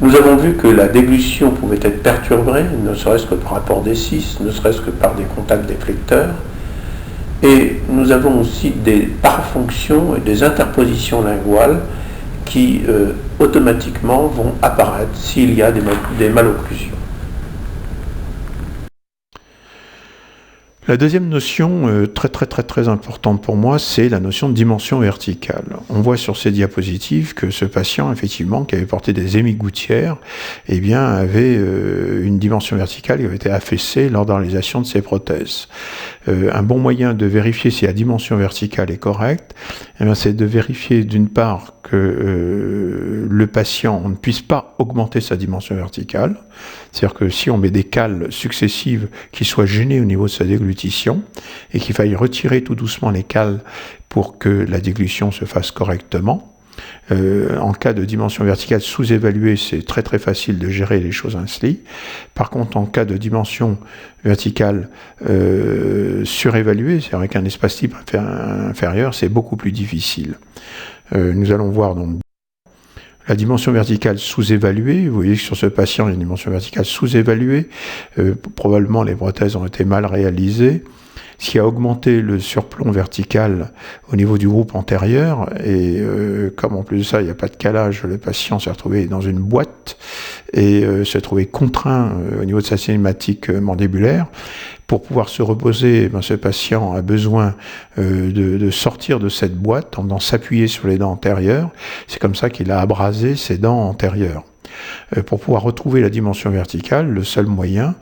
Nous avons vu que la déglution pouvait être perturbée, ne serait-ce que par rapport des cis, ne serait-ce que par des contacts déflecteurs. Et nous avons aussi des parafonctions et des interpositions linguales qui automatiquement vont apparaître s'il y a des malocclusions. La deuxième notion très importante pour moi, c'est la notion de dimension verticale. On voit sur ces diapositives que ce patient, effectivement, qui avait porté des émigoutières, eh bien, avait une dimension verticale qui avait été affaissée lors de la réalisation de ses prothèses. Un bon moyen de vérifier si la dimension verticale est correcte, eh bien, c'est de vérifier d'une part que le patient ne puisse pas augmenter sa dimension verticale, c'est-à-dire que si on met des cales successives qui soient gênées au niveau de sa déglutition et qu'il faille retirer tout doucement les cales pour que la déglution se fasse correctement. En cas de dimension verticale sous-évaluée, c'est très facile de gérer les choses ainsi. Par contre, en cas de dimension verticale surévaluée, c'est-à-dire avec un espace type inférieur, c'est beaucoup plus difficile. Nous allons voir donc la dimension verticale sous-évaluée. Vous voyez que sur ce patient, il y a une dimension verticale sous-évaluée. Probablement, les prothèses ont été mal réalisées. Ce qui a augmenté le surplomb vertical au niveau du groupe antérieur, et comme en plus de ça, il n'y a pas de calage, le patient s'est retrouvé dans une boîte et s'est trouvé contraint au niveau de sa cinématique mandibulaire. Pour pouvoir se reposer, ce patient a besoin de sortir de cette boîte en s'appuyer sur les dents antérieures. C'est comme ça qu'il a abrasé ses dents antérieures. Pour pouvoir retrouver la dimension verticale, le seul moyen,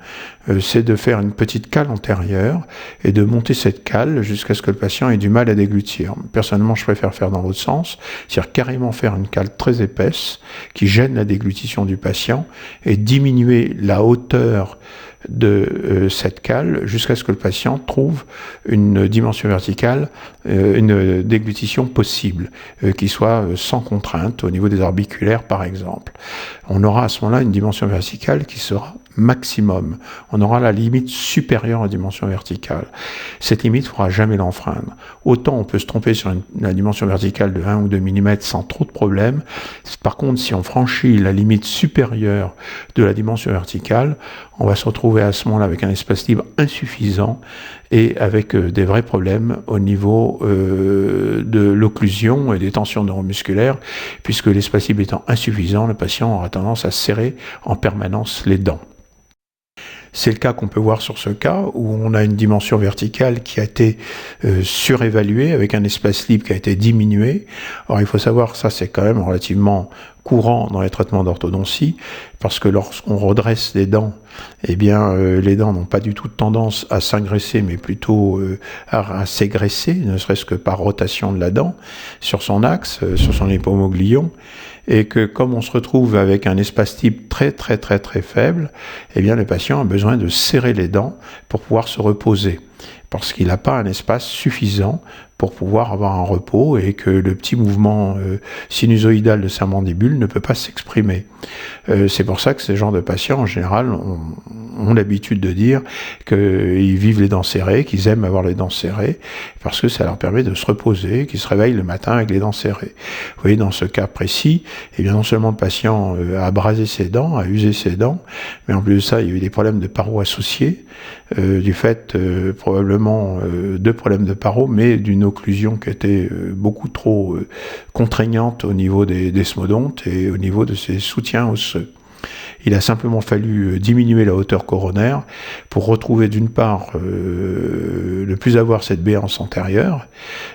c'est de faire une petite cale antérieure et de monter cette cale jusqu'à ce que le patient ait du mal à déglutir. Personnellement, je préfère faire dans l'autre sens, c'est-à-dire carrément faire une cale très épaisse qui gêne la déglutition du patient et diminuer la hauteur de cette cale jusqu'à ce que le patient trouve une dimension verticale, une déglutition possible, qui soit sans contrainte au niveau des orbiculaires par exemple. On aura à ce moment-là une dimension verticale qui sera maximum. On aura la limite supérieure à la dimension verticale. Cette limite ne faudra jamais l'enfreindre. Autant on peut se tromper sur la dimension verticale de 1 ou 2 mm sans trop de problèmes. Par contre, si on franchit la limite supérieure de la dimension verticale, on va se retrouver à ce moment-là avec un espace libre insuffisant et avec des vrais problèmes au niveau de l'occlusion et des tensions neuromusculaires, puisque l'espace libre étant insuffisant, le patient aura tendance à serrer en permanence les dents. C'est le cas qu'on peut voir sur ce cas où on a une dimension verticale qui a été surévaluée avec un espace libre qui a été diminué. Alors il faut savoir que ça c'est quand même relativement courant dans les traitements d'orthodontie parce que lorsqu'on redresse les dents, eh bien les dents n'ont pas du tout tendance à s'engraisser mais plutôt à s'égraisser, ne serait-ce que par rotation de la dent sur son axe, sur son hypomoglion. Et que comme on se retrouve avec un espace type très faible, eh bien le patient a besoin de serrer les dents pour pouvoir se reposer, parce qu'il n'a pas un espace suffisant pour pouvoir avoir un repos et que le petit mouvement sinusoïdal de sa mandibule ne peut pas s'exprimer. C'est pour ça que ces genres de patients, en général, ont l'habitude de dire qu'ils vivent les dents serrées, qu'ils aiment avoir les dents serrées, parce que ça leur permet de se reposer, qu'ils se réveillent le matin avec les dents serrées. Vous voyez, dans ce cas précis, eh bien non seulement le patient a abrasé ses dents, a usé ses dents, mais en plus de ça, il y a eu des problèmes de paro associés, du fait probablement de problèmes de paro, mais d'une occlusion qui était beaucoup trop contraignante au niveau des desmodontes et au niveau de ses soutiens osseux. Il a simplement fallu diminuer la hauteur coronaire pour retrouver d'une part ne plus avoir cette béance antérieure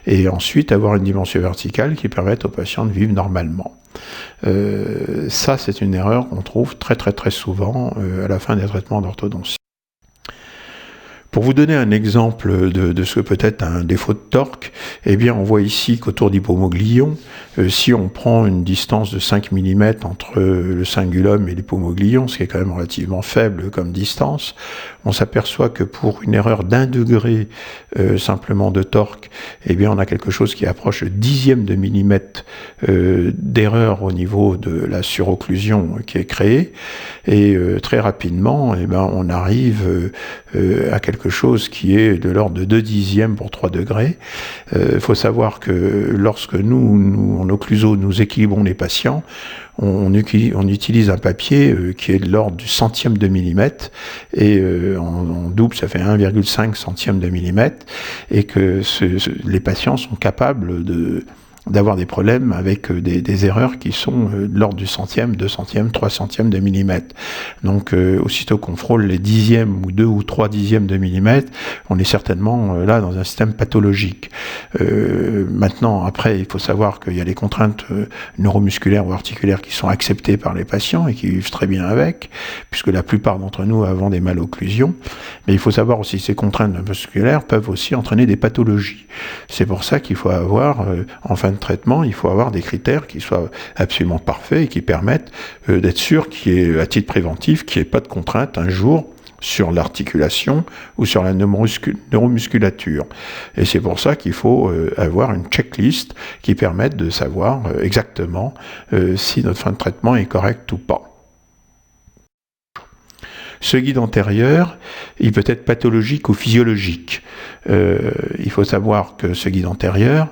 et ensuite avoir une dimension verticale qui permette au patient de vivre normalement. Ça, c'est une erreur qu'on trouve très souvent à la fin des traitements d'orthodontie. Pour vous donner un exemple de ce que peut être un défaut de torque, eh bien on voit ici qu'autour d'hypomoglion, si on prend une distance de 5 mm entre le cingulum et l'hypomoglion, ce qui est quand même relativement faible comme distance, on s'aperçoit que pour une erreur d'1 degré simplement de torque, eh bien on a quelque chose qui approche le dixième de millimètre d'erreur au niveau de la surocclusion qui est créée, et très rapidement, eh ben on arrive à quelque quelque chose qui est de l'ordre de 2/10 pour 3 degrés. Il faut savoir que lorsque nous, en occluso, nous équilibrons les patients, on utilise un papier qui est de l'ordre du centième de millimètre, et en double, ça fait 1,5 centième de millimètre, et que les patients sont capables d'avoir des problèmes avec des erreurs qui sont de l'ordre du centième, 2 centièmes, 3 centièmes de millimètre. Donc aussitôt qu'on frôle les dixièmes ou 2 ou 3 dixièmes de millimètre, on est certainement là dans un système pathologique. Maintenant, après, il faut savoir qu'il y a les contraintes neuromusculaires ou articulaires qui sont acceptées par les patients et qui vivent très bien avec, puisque la plupart d'entre nous avons des malocclusions. Mais il faut savoir aussi que ces contraintes musculaires peuvent aussi entraîner des pathologies. C'est pour ça qu'il faut avoir, en fin de traitement, il faut avoir des critères qui soient absolument parfaits et qui permettent d'être sûr qu'il y ait, à titre préventif, qu'il n'y ait pas de contrainte un jour sur l'articulation ou sur la neuromusculature. Et c'est pour ça qu'il faut avoir une checklist qui permette de savoir exactement si notre fin de traitement est correcte ou pas. Ce guide antérieur, il peut être pathologique ou physiologique. Il faut savoir que ce guide antérieur,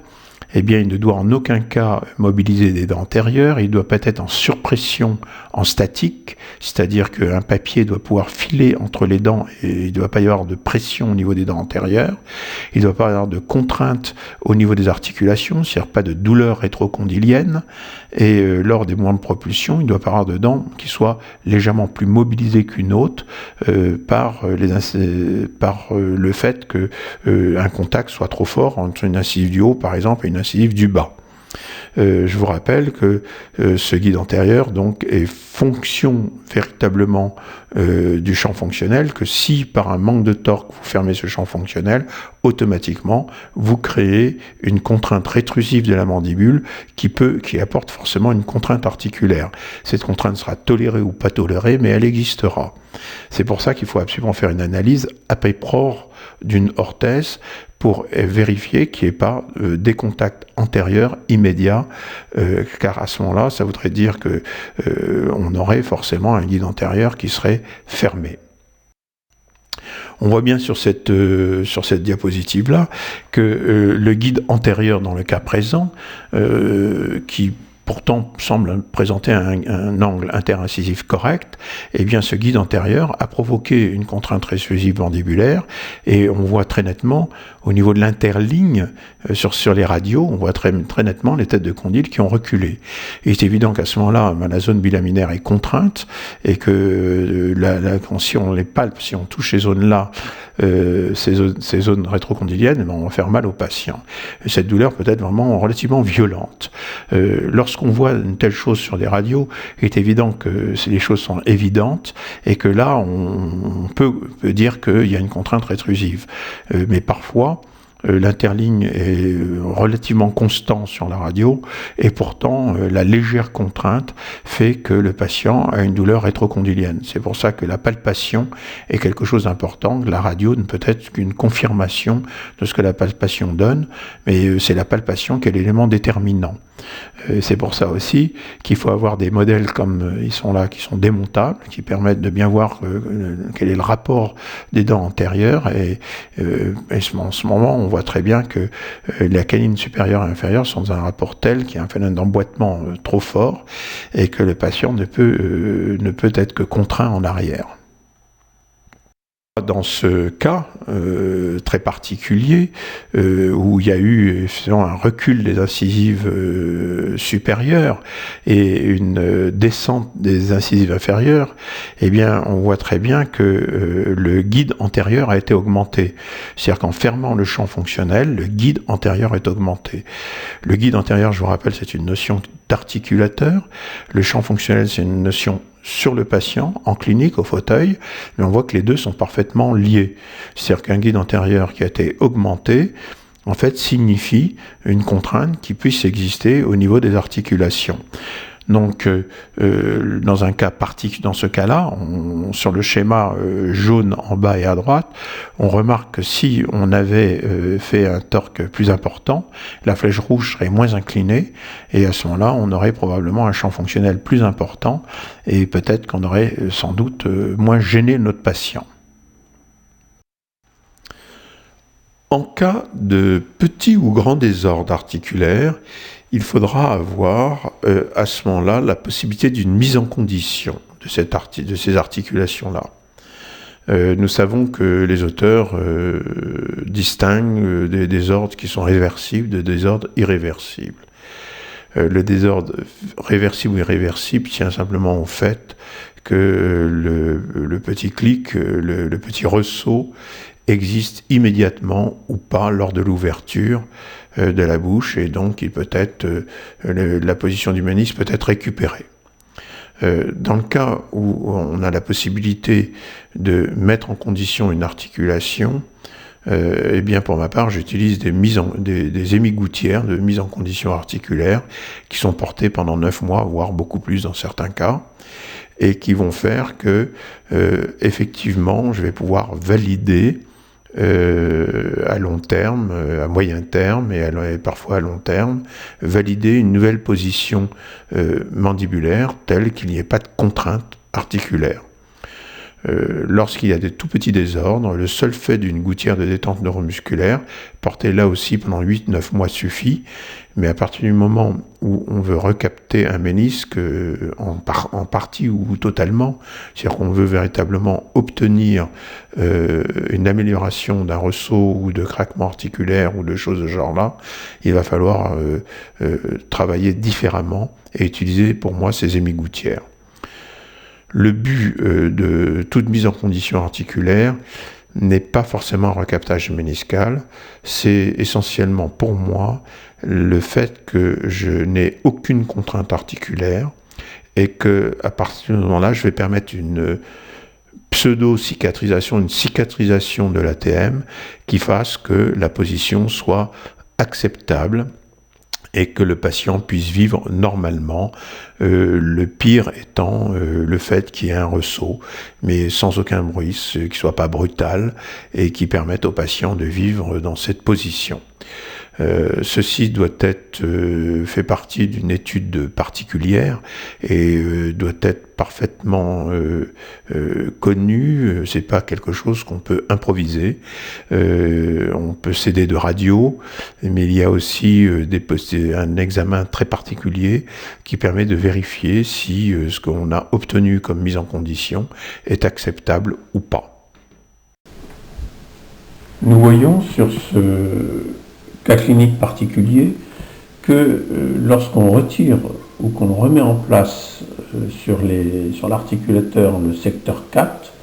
eh bien, il ne doit en aucun cas mobiliser des dents antérieures, il ne doit pas être en surpression en statique, c'est-à-dire qu'un papier doit pouvoir filer entre les dents et il ne doit pas y avoir de pression au niveau des dents antérieures, il ne doit pas y avoir de contrainte au niveau des articulations, c'est-à-dire pas de douleur rétrocondylienne, et lors des mouvements de propulsion, il ne doit pas y avoir de dents qui soient légèrement plus mobilisées qu'une autre par le fait qu'un contact soit trop fort entre une incisive du haut, par exemple, et une incisive du bas. Je vous rappelle que ce guide antérieur donc est fonction véritablement du champ fonctionnel, que si par un manque de torque vous fermez ce champ fonctionnel, automatiquement vous créez une contrainte rétrusive de la mandibule qui apporte forcément une contrainte articulaire. Cette contrainte sera tolérée ou pas tolérée, mais elle existera. C'est pour ça qu'il faut absolument faire une analyse à peu-près d'une orthèse pour vérifier qu'il n'y ait pas des contacts antérieurs immédiats, car à ce moment-là, ça voudrait dire que on aurait forcément un guide antérieur qui serait fermé. On voit bien sur cette diapositive-là que le guide antérieur dans le cas présent, qui pourtant semble présenter un angle interincisif correct, eh bien ce guide antérieur a provoqué une contrainte rétrusive mandibulaire, et on voit très nettement au niveau de l'interligne sur les radios, on voit très nettement les têtes de condyles qui ont reculé. Et c'est évident qu'à ce moment-là, la zone bilaminaire est contrainte, et que si on les palpe, si on touche ces zones-là, ces zones rétrocondyliennes, on va faire mal au patient. Et cette douleur peut être vraiment relativement violente. Lorsqu'on voit une telle chose sur des radios, il est évident que les choses sont évidentes et que là, on peut dire qu'il y a une contrainte rétrusive. Mais parfois, l'interligne est relativement constant sur la radio, et pourtant la légère contrainte fait que le patient a une douleur rétrocondylienne. C'est pour ça que la palpation est quelque chose d'important. La radio ne peut être qu'une confirmation de ce que la palpation donne, mais c'est la palpation qui est l'élément déterminant. C'est pour ça aussi qu'il faut avoir des modèles comme ils sont là, qui sont démontables, qui permettent de bien voir quel est le rapport des dents antérieures, et en ce moment on voit très bien que la canine supérieure et inférieure sont dans un rapport tel qu'il y a un phénomène d'emboîtement trop fort, et que le patient ne peut être que contraint en arrière. Dans ce cas très particulier, où il y a eu un recul des incisives supérieures et une descente des incisives inférieures, eh bien, on voit très bien que le guide antérieur a été augmenté. C'est-à-dire qu'en fermant le champ fonctionnel, le guide antérieur est augmenté. Le guide antérieur, je vous rappelle, c'est une notion d'articulateur. Le champ fonctionnel, c'est une notion sur le patient, en clinique, au fauteuil, mais on voit que les deux sont parfaitement liés. C'est-à-dire qu'un guide antérieur qui a été augmenté, en fait, signifie une contrainte qui puisse exister au niveau des articulations. Donc, dans ce cas-là, sur le schéma jaune en bas et à droite, on remarque que si on avait fait un torque plus important, la flèche rouge serait moins inclinée, et à ce moment-là, on aurait probablement un champ fonctionnel plus important, et peut-être qu'on aurait sans doute moins gêné notre patient. En cas de petit ou grand désordre articulaire, il faudra avoir à ce moment-là la possibilité d'une mise en condition de ces articulations-là. Nous savons que les auteurs distinguent des désordres qui sont réversibles de désordres irréversibles. Le désordre réversible ou irréversible tient simplement au fait que le petit clic, le petit ressaut existe immédiatement ou pas lors de l'ouverture de la bouche, et donc il peut être, la position du ménisque peut être récupérée. Dans le cas où on a la possibilité de mettre en condition une articulation, eh bien pour ma part j'utilise des émigoutières de mise en condition articulaire qui sont portées pendant 9 mois, voire beaucoup plus dans certains cas, et qui vont faire que effectivement je vais pouvoir valider à long terme, à moyen terme et parfois à long terme, valider une nouvelle position mandibulaire telle qu'il n'y ait pas de contrainte articulaire. Lorsqu'il y a des tout petits désordres, le seul fait d'une gouttière de détente neuromusculaire, portée là aussi pendant 8-9 mois suffit, mais à partir du moment où on veut recapter un ménisque en partie ou totalement, c'est-à-dire qu'on veut véritablement obtenir une amélioration d'un ressaut ou de craquement articulaire ou de choses de ce genre-là, il va falloir travailler différemment et utiliser pour moi ces émigoutières. Le but de toute mise en condition articulaire n'est pas forcément un recaptage méniscal, c'est essentiellement pour moi le fait que je n'ai aucune contrainte articulaire et que à partir de ce moment-là, je vais permettre une pseudo-cicatrisation, une cicatrisation de l'ATM qui fasse que la position soit acceptable et que le patient puisse vivre normalement, le pire étant le fait qu'il y ait un ressaut, mais sans aucun bruit, qui ne soit pas brutal, et qui permette au patient de vivre dans cette position. Ceci doit être fait partie d'une étude particulière et doit être parfaitement connu. C'est pas quelque chose qu'on peut improviser. On peut s'aider de radio, mais il y a aussi un examen très particulier qui permet de vérifier si ce qu'on a obtenu comme mise en condition est acceptable ou pas. Nous voyons sur ce cas clinique particulier que lorsqu'on retire ou qu'on remet en place sur l'articulateur le secteur 4,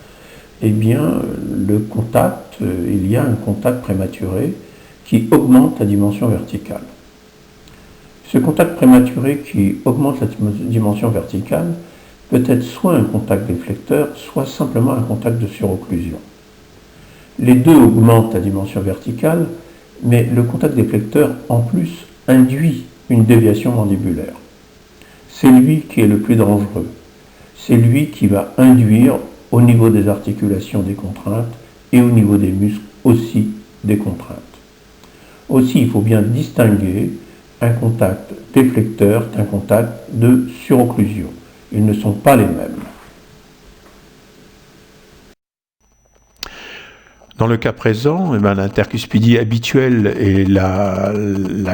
eh bien le contact, il y a un contact prématuré qui augmente la dimension verticale. Ce contact prématuré qui augmente la dimension verticale peut être soit un contact déflecteur, soit simplement un contact de surocclusion. Les deux augmentent la dimension verticale, mais le contact déflecteur, en plus, induit une déviation mandibulaire. C'est lui qui est le plus dangereux. C'est lui qui va induire, au niveau des articulations, des contraintes, et au niveau des muscles aussi des contraintes. Aussi, il faut bien distinguer un contact déflecteur d'un contact de surocclusion. Ils ne sont pas les mêmes. Dans le cas présent, l'intercuspidie habituelle et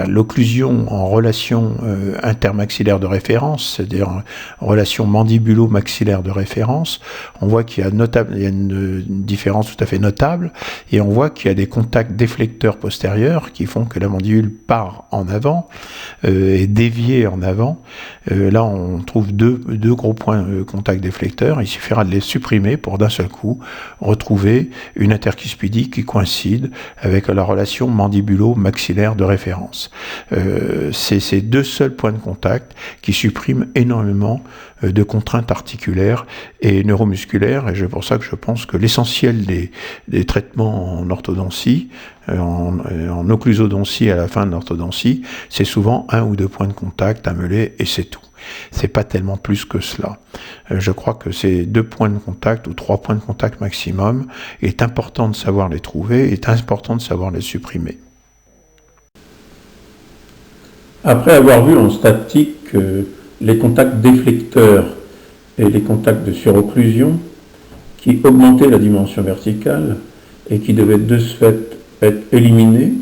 l'occlusion en relation intermaxillaire de référence, c'est-à-dire en relation mandibulo-maxillaire de référence, on voit qu'il y a une différence tout à fait notable, et on voit qu'il y a des contacts déflecteurs postérieurs qui font que la mandibule part en avant, est déviée en avant. Là, on trouve deux gros points contact déflecteurs. Il suffira de les supprimer pour d'un seul coup retrouver une intercuspidie qui coïncide avec la relation mandibulo-maxillaire de référence. C'est ces deux seuls points de contact qui suppriment énormément de contraintes articulaires et neuromusculaires, et c'est pour ça que je pense que l'essentiel des traitements en orthodontie, en occlusodontie à la fin de l'orthodontie, c'est souvent un ou deux points de contact amelés et c'est tout. C'est pas tellement plus que cela. Je crois que ces 2 points de contact ou 3 points de contact maximum, est important de savoir les trouver, est important de savoir les supprimer. Après avoir vu en statique les contacts déflecteurs et les contacts de surocclusion qui augmentaient la dimension verticale et qui devaient de ce fait être éliminés,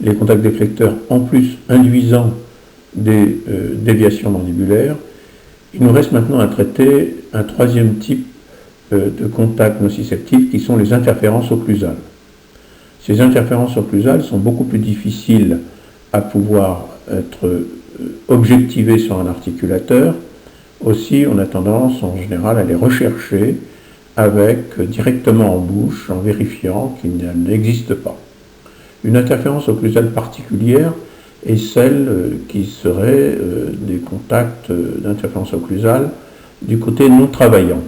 les contacts déflecteurs en plus induisant des déviations mandibulaires. Il nous reste maintenant à traiter un troisième type de contacts nociceptifs qui sont les interférences occlusales. Ces interférences occlusales sont beaucoup plus difficiles à pouvoir être objectivées sur un articulateur. Aussi, on a tendance en général à les rechercher directement en bouche, en vérifiant qu'ils n'existent pas. Une interférence occlusale particulière est celle qui serait des contacts d'interférence occlusale du côté non travaillant.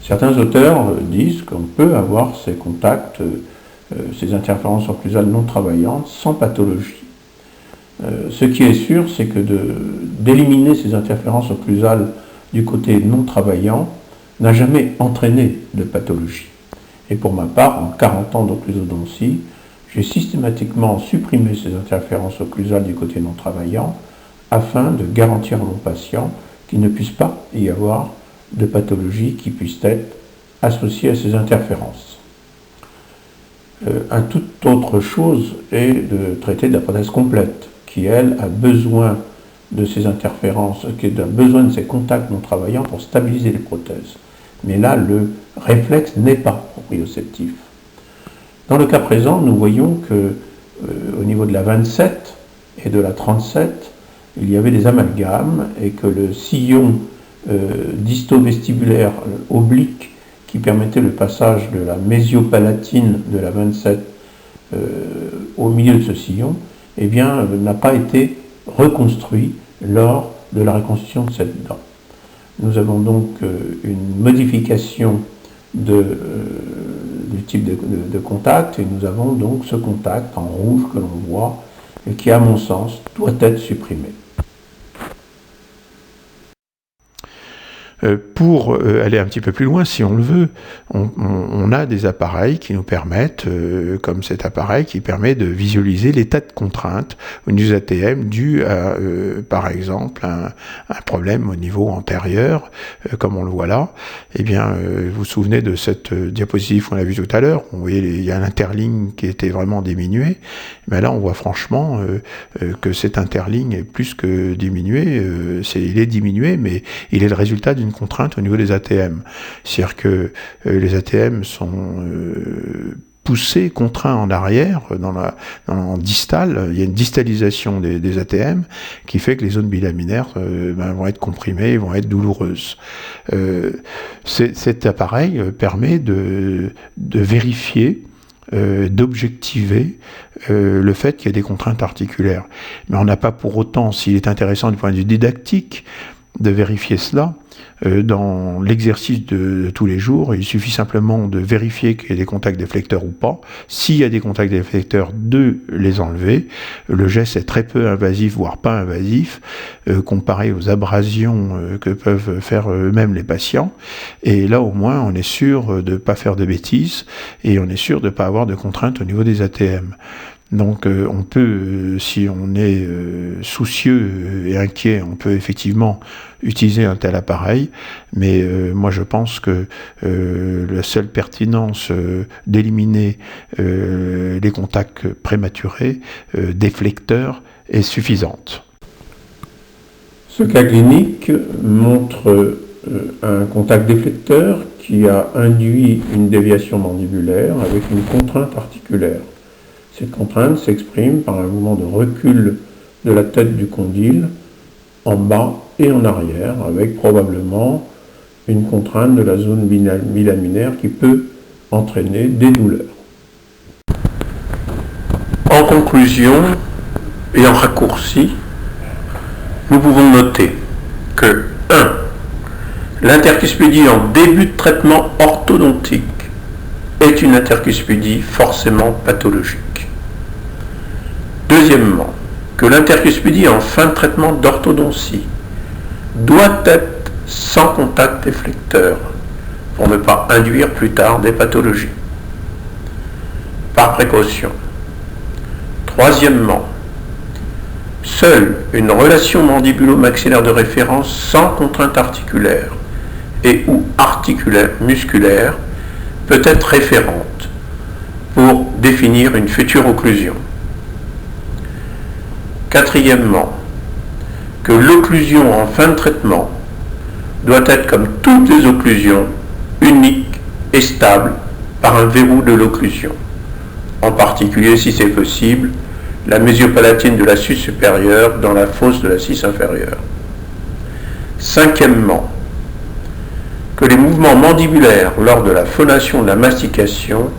Certains auteurs disent qu'on peut avoir ces contacts, ces interférences occlusales non travaillantes sans pathologie. Ce qui est sûr, c'est que d'éliminer ces interférences occlusales du côté non travaillant n'a jamais entraîné de pathologie. Et pour ma part, en 40 ans d'occlusodontie, j'ai systématiquement supprimé ces interférences occlusales du côté non travaillant afin de garantir à mon patient qu'il ne puisse pas y avoir de pathologie qui puisse être associée à ces interférences. Une toute autre chose est de traiter de la prothèse complète, qui, elle, a besoin de ces interférences, qui a besoin de ces contacts non travaillants pour stabiliser les prothèses. Mais là, le réflexe n'est pas proprioceptif. Dans le cas présent, nous voyons que au niveau de la 27 et de la 37, il y avait des amalgames et que le sillon disto-vestibulaire oblique qui permettait le passage de la mésio-palatine de la 27 au milieu de ce sillon, eh bien, n'a pas été reconstruit lors de la reconstruction de cette dent. Nous avons donc une modification du type de contact et nous avons donc ce contact en rouge que l'on voit et qui, à mon sens, doit être supprimé. Pour aller un petit peu plus loin, si on le veut, on a des appareils qui nous permettent, comme cet appareil qui permet de visualiser l'état de contrainte au niveau des ATM dû à, par exemple, un problème au niveau antérieur, comme on le voit là. Eh bien, vous vous souvenez de cette diapositive qu'on a vue tout à l'heure, vous voyez, il y a l'interligne qui était vraiment diminuée, mais là on voit franchement que cette interligne est plus que diminuée, il est diminué, mais il est le résultat d'une contrainte au niveau des ATM. C'est-à-dire que les ATM sont poussés, contraints en arrière, en distal. Il y a une distalisation des ATM qui fait que les zones bilaminaires vont être comprimées, vont être douloureuses. Cet appareil permet de vérifier, d'objectiver le fait qu'il y a des contraintes articulaires. Mais on n'a pas pour autant, s'il est intéressant du point de vue didactique, de vérifier cela dans l'exercice de tous les jours. Il suffit simplement de vérifier qu'il y a des contacts déflecteurs ou pas. S'il y a des contacts déflecteurs, de les enlever. Le geste est très peu invasif, voire pas invasif, comparé aux abrasions que peuvent faire eux-mêmes les patients. Et là, au moins, on est sûr de ne pas faire de bêtises et on est sûr de ne pas avoir de contraintes au niveau des ATM. Donc on peut, si on est soucieux et inquiet, on peut effectivement utiliser un tel appareil, mais moi je pense que la seule pertinence d'éliminer les contacts prématurés, déflecteurs, est suffisante. Ce cas clinique montre un contact déflecteur qui a induit une déviation mandibulaire avec une contrainte articulaire. Cette contrainte s'exprime par un mouvement de recul de la tête du condyle en bas et en arrière, avec probablement une contrainte de la zone bilaminaire qui peut entraîner des douleurs. En conclusion et en raccourci, nous pouvons noter que 1. L'intercuspidie en début de traitement orthodontique est une intercuspidie forcément pathologique. Deuxièmement, que l'intercuspidie en fin de traitement d'orthodontie doit être sans contact déflecteur pour ne pas induire plus tard des pathologies. Par précaution. Troisièmement, seule une relation mandibulo-maxillaire de référence sans contrainte articulaire et ou articulaire musculaire peut être référente pour définir une future occlusion. Quatrièmement, que l'occlusion en fin de traitement doit être, comme toutes les occlusions, unique et stable par un verrou de l'occlusion, en particulier, si c'est possible, la mésio-palatine de la sus supérieure dans la fosse de la sus inférieure. Cinquièmement, que les mouvements mandibulaires lors de la phonation de la mastication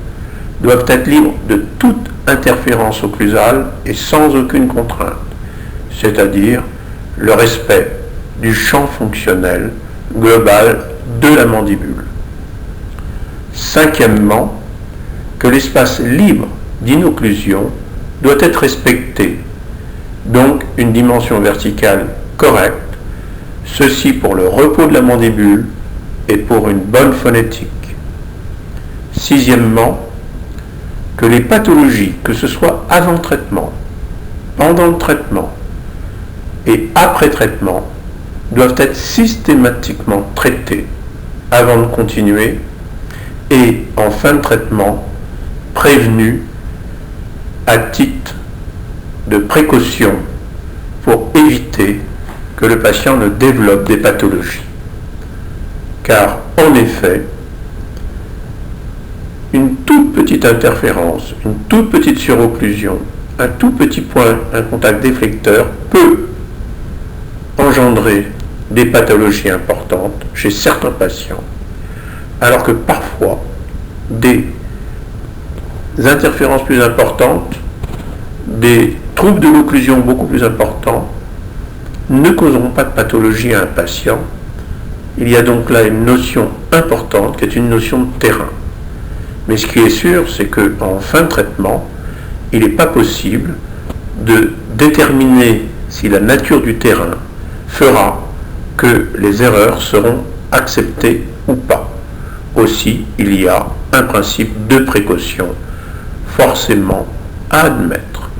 doivent être libres de toute interférence occlusale et sans aucune contrainte, c'est-à-dire le respect du champ fonctionnel global de la mandibule. Cinquièmement, que l'espace libre d'inocclusion doit être respecté, donc une dimension verticale correcte, ceci pour le repos de la mandibule et pour une bonne phonétique. Sixièmement, que les pathologies, que ce soit avant le traitement, pendant le traitement et après traitement, doivent être systématiquement traitées avant de continuer et en fin de traitement prévenues à titre de précaution pour éviter que le patient ne développe des pathologies. Car en effet, une toute petite interférence, une toute petite surocclusion, un tout petit point, un contact déflecteur peut engendrer des pathologies importantes chez certains patients, alors que parfois des interférences plus importantes, des troubles de l'occlusion beaucoup plus importants ne causeront pas de pathologie à un patient. Il y a donc là une notion importante qui est une notion de terrain. Mais ce qui est sûr, c'est qu'en fin de traitement, il n'est pas possible de déterminer si la nature du terrain fera que les erreurs seront acceptées ou pas. Aussi, il y a un principe de précaution forcément à admettre.